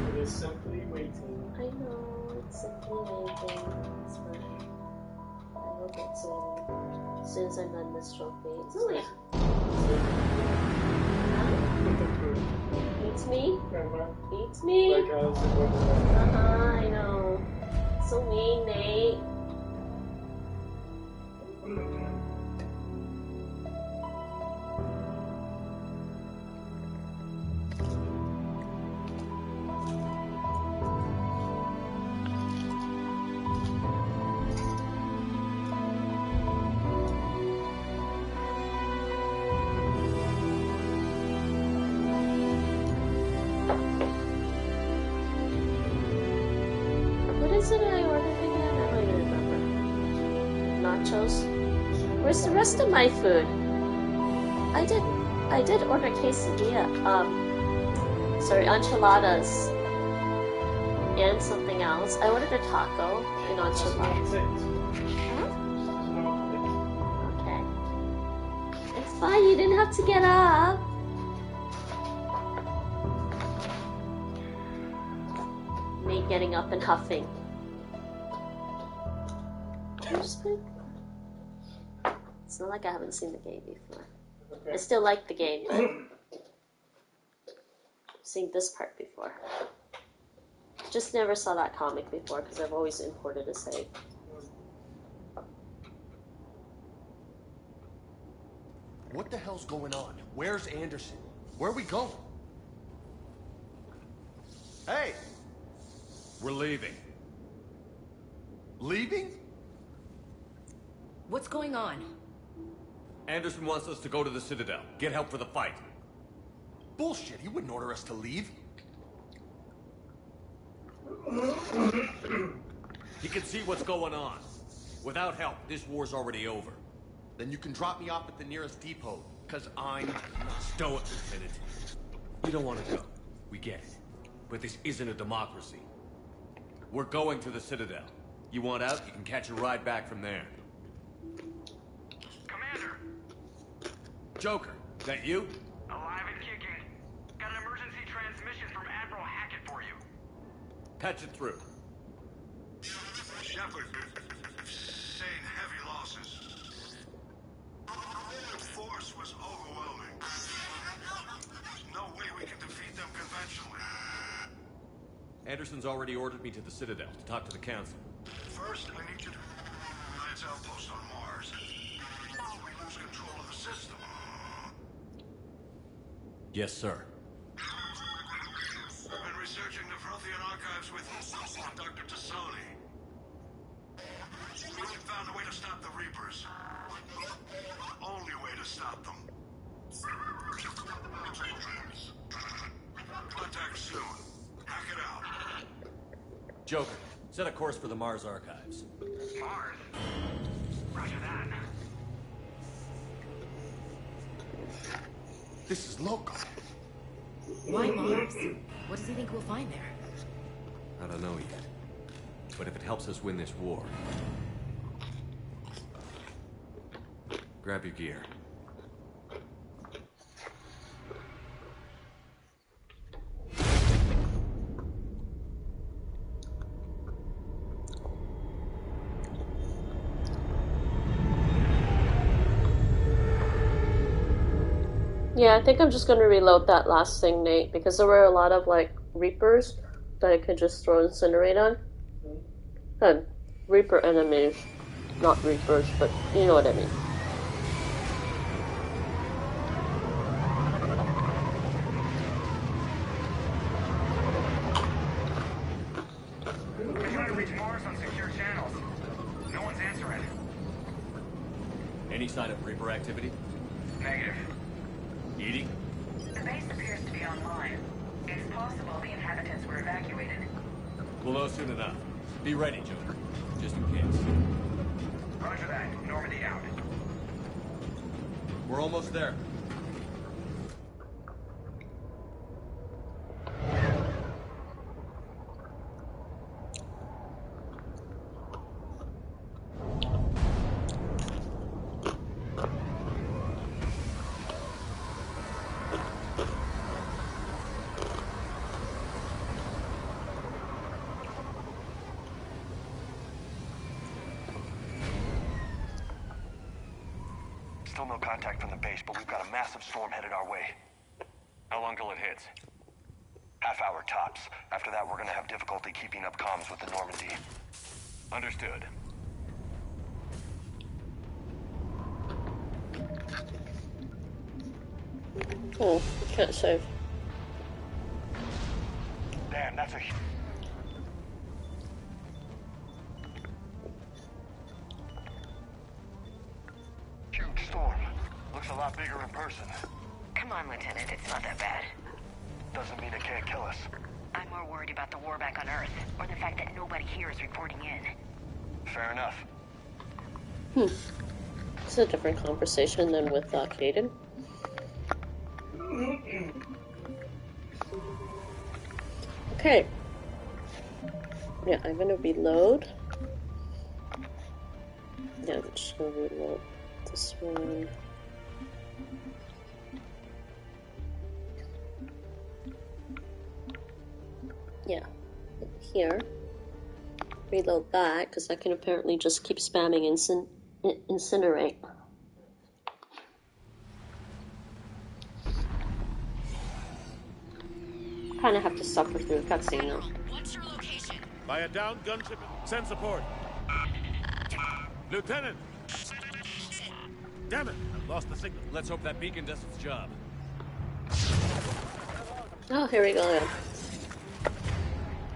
It is simply waiting. I know, it's simply waiting. It's fine. I will get to it as soon as I'm done this trophy. It's only... Beats me? Beats me? I know. So mean, Nate. What is it I ordered again? I don't even remember. Nachos? Where's the rest of my food? I did order quesadilla. Sorry, enchiladas. And something else. I ordered a taco and enchiladas. Okay. It's fine, you didn't have to get up. Me getting up and huffing. It's not like I haven't seen the game before. I still like the game, but I've seen this part before. Just never saw that comic before because I've always imported a save. What the hell's going on? Where's Anderson? Where are we going? Hey! We're leaving. Leaving? What's going on? Anderson wants us to go to the Citadel. Get help for the fight. Bullshit, he wouldn't order us to leave. He can see what's going on. Without help, this war's already over. Then you can drop me off at the nearest depot, because I'm not... Stow it, Lieutenant. You don't want to go. We get it. But this isn't a democracy. We're going to the Citadel. You want out, you can catch a ride back from there. Commander! Joker, that you? Alive and kicking. Got an emergency transmission from Admiral Hackett for you. Patch it through. Shepard, sustained heavy losses. The force was overwhelming. There's no way we can defeat them conventionally. Anderson's already ordered me to the Citadel to talk to the Council. First, I need you to lance outpost on Mars. We lose control of the system. Yes, sir. I've been researching the Frothian archives with Dr. Tassoni. We found a way to stop the Reapers. The only way to stop them. Contact soon. Hack it out. Joker, set a course for the Mars archives. Mars? Roger that. This is local. Why Mars? What does he think we'll find there? I don't know yet. But if it helps us win this war... Grab your gear. Yeah, I think I'm just going to reload that last thing, Nate, because there were a lot of, like, Reapers that I could just throw incinerate on. And Reaper enemies. Not Reapers, but you know what I mean. We're trying to reach Mars on secure channels. No one's answering. Any sign of Reaper activity? Negative. Eating? The base appears to be online. It's possible the inhabitants were evacuated. We'll know soon enough. Be ready, Joker. Just in case. Roger that. Normandy out. We're almost there. Still no contact from the base, but we've got a massive storm headed our way. How long till it hits? Half hour tops. After that, we're gonna have difficulty keeping up comms with the Normandy. Understood. Oh, I can't save. Damn, that's a... huge storm. Looks a lot bigger in person. Come on, Lieutenant, it's not that bad. Doesn't mean it can't kill us. I'm more worried about the war back on Earth, or the fact that nobody here is reporting in. Fair enough. It's a different conversation than with Caden. Okay. Yeah, I'm gonna reload. Yeah, I'm just gonna reload this one. Yeah, here. Reload that, because I can apparently just keep spamming incinerate. Kind of have to suffer through a cutscene though. What's your location? By a downed gunship. Send support. Lieutenant! Damn it! I've lost the signal. Let's hope that beacon does its job. Oh, here we go again.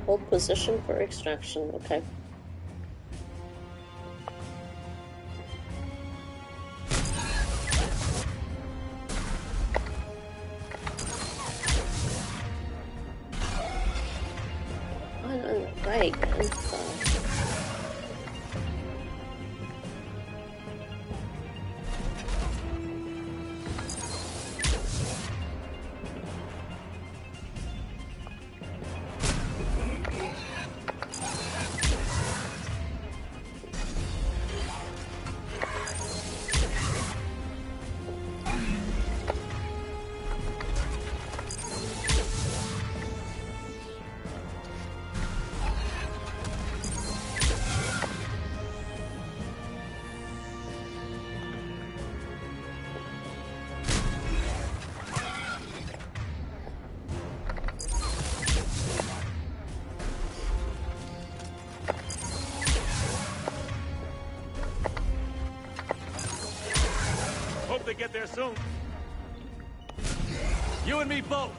Hold position for extraction. Okay. On the right, man. Hope they get there soon. You and me both.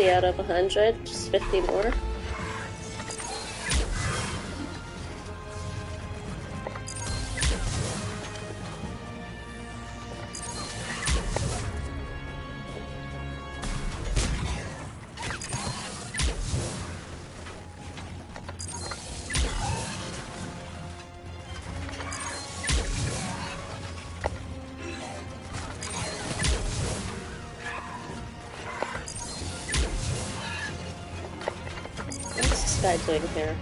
Out of 100, just 50 more. Guy doing here?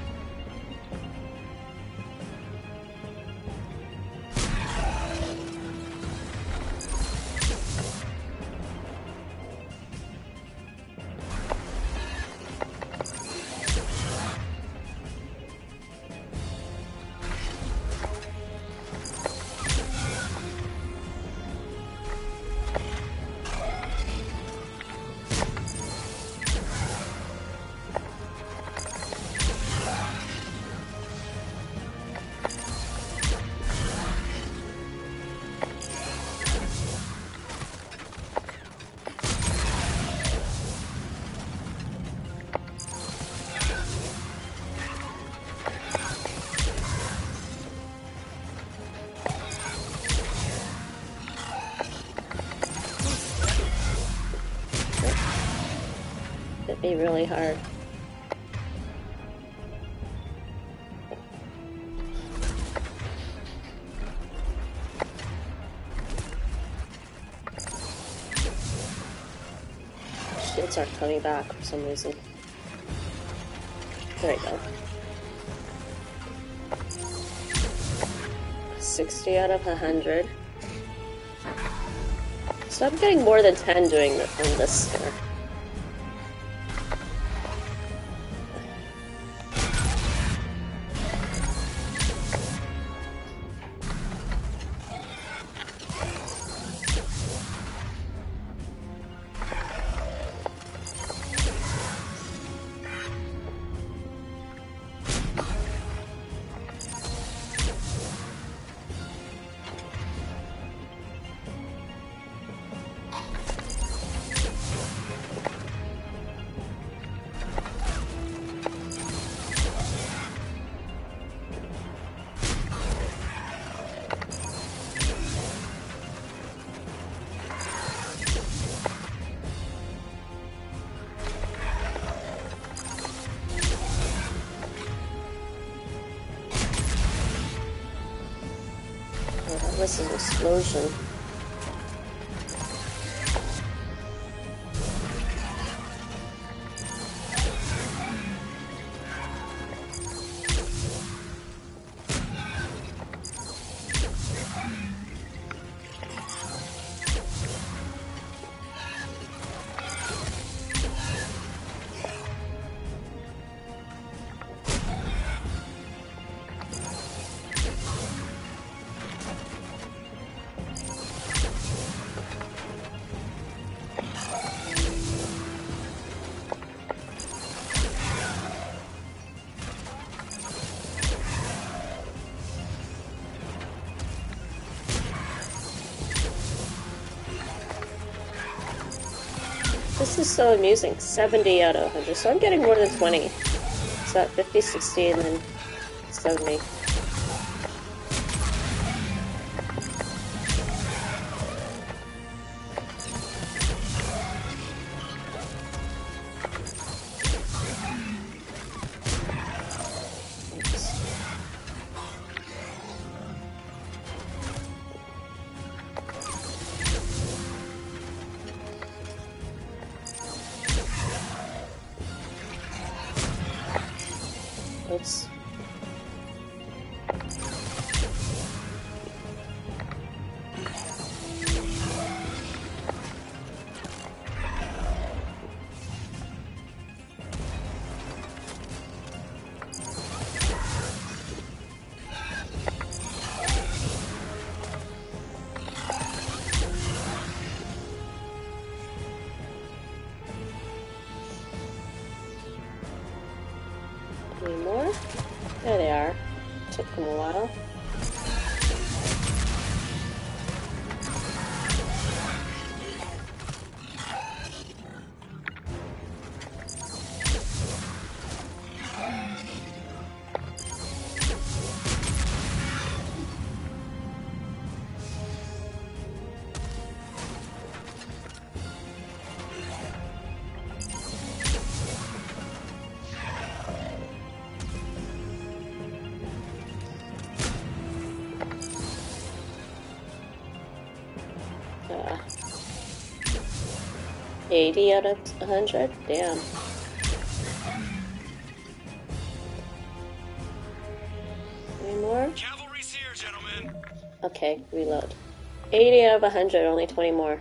It'd be really hard. Shields aren't coming back for some reason. There we go. 60 out of 100. So I'm getting more than 10 doing on this here. This is an explosion. This is so amusing. 70 out of 100. So I'm getting more than 20. So at 50, 60, and then 70. Oops. Any more? There they are. Took them a while. Uh, 80 out of 100? Damn. Any more? Cavalry's here, gentlemen. Okay, reload. 80 out of 100, only 20 more.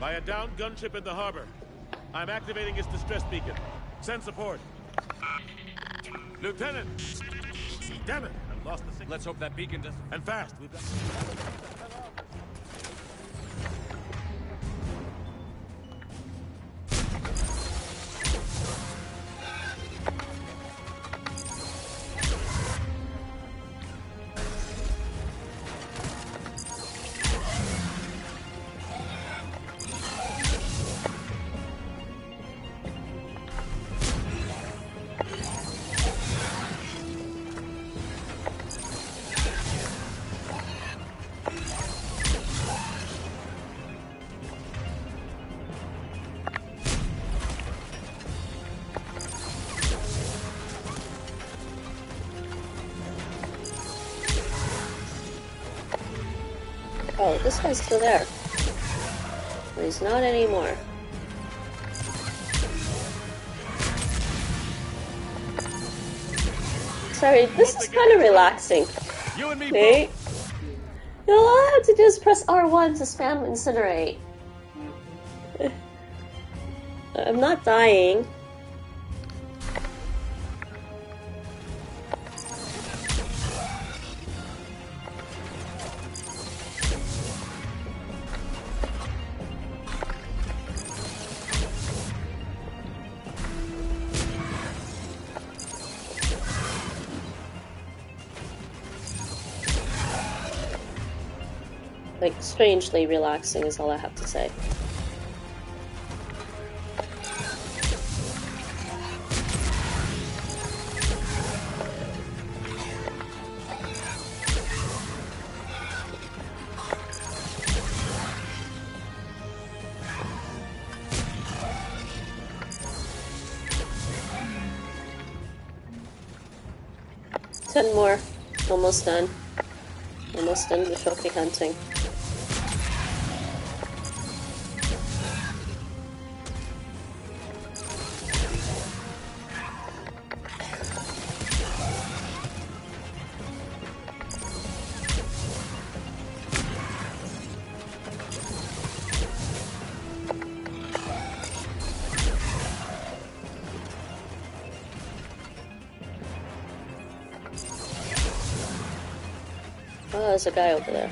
By a downed gunship in the harbor. I'm activating its distress beacon. Send support. Lieutenant! Damn it! I've lost the signal. Let's hope that beacon doesn't... And fast. We've got... Oh, this guy's still there. But he's not anymore. Sorry, this is kind of relaxing. You and me Wait. All I have to do is press R1 to spam incinerate. I'm not dying. Like, strangely relaxing is all I have to say. Ten more. Almost done. Almost done with trophy hunting. Oh, there's a guy over there.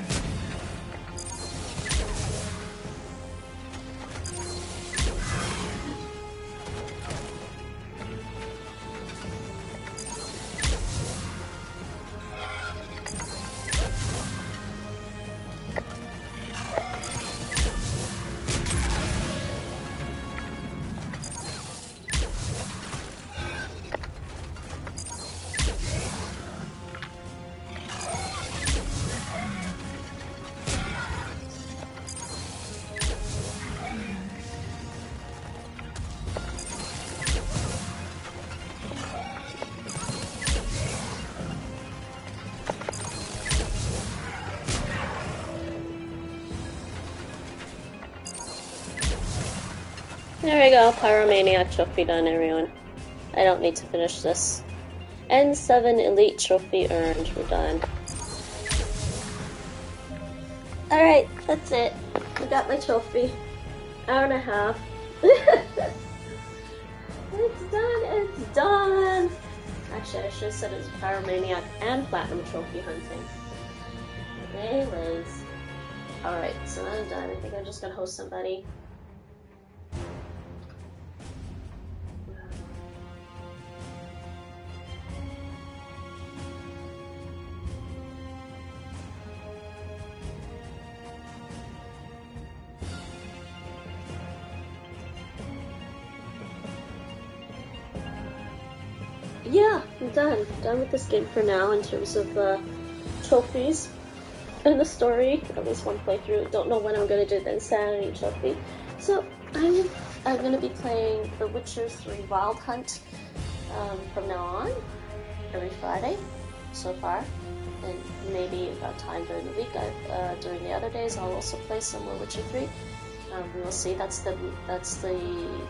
There we go, Pyromaniac trophy done, everyone. I don't need to finish this. N7 Elite trophy earned, we're done. Alright, that's it. I got my trophy. Hour and a half. It's done, it's done! Actually, I should have said it's Pyromaniac and Platinum trophy hunting. Anyways. Alright, so I'm done. I think I'm just gonna host somebody. Yeah, I'm done. Done with this game for now in terms of trophies and the story. At least one playthrough. Don't know when I'm gonna do the Insanity trophy. So I'm gonna be playing The Witcher 3 Wild Hunt from now on, every Friday so far. And maybe if I have time during the week, during the other days, I'll also play some more Witcher 3. We'll see. That's the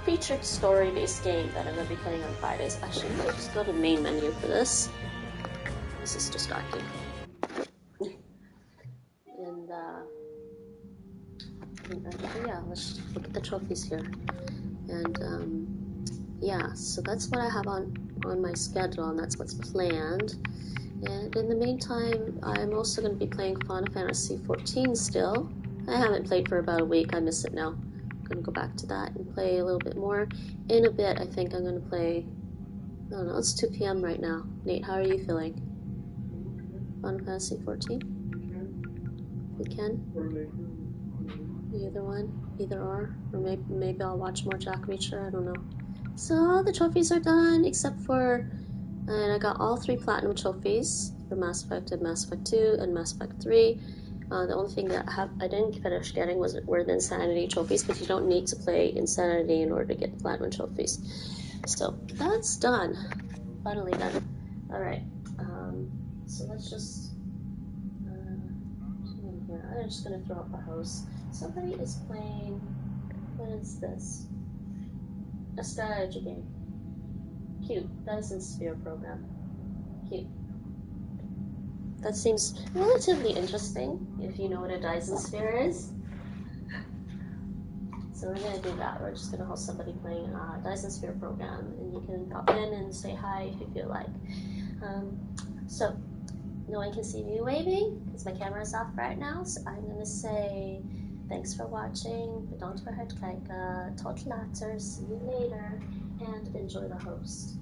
featured story-based game that I'm going to be playing on Fridays. Actually, I'll just go to the main menu for this. This is distracting. and yeah, let's look at the trophies here. And yeah, so that's what I have on my schedule, and that's what's planned. And in the meantime, I'm also going to be playing Final Fantasy XIV still. I haven't played for about a week. I miss it now. I'm going to go back to that and play a little bit more. In a bit, I think I'm going to play... I don't know, it's 2 p.m. right now. Nate, how are you feeling? Final Fantasy XIV? We can? Either one? Either or maybe I'll watch more Jack Reacher, I don't know. So all the trophies are done, except for... And I got all 3 Platinum trophies for Mass Effect and Mass Effect 2 and Mass Effect 3. The only thing that I didn't finish getting were the Insanity trophies, but you don't need to play Insanity in order to get the Platinum trophies. So that's done. Finally done. Alright, so let's just... I'm just going to throw up a host. Somebody is playing... What is this? A strategy game. Cute. Dyson Sphere program. Cute. That seems relatively interesting, if you know what a Dyson Sphere is. So we're going to do that. We're just going to host somebody playing a Dyson Sphere program, and you can pop in and say hi if you feel like. So, no one can see me waving, because my camera is off right now, so I'm going to say thanks for watching, bedankt voor het kijken, tot later, see you later, and enjoy the host.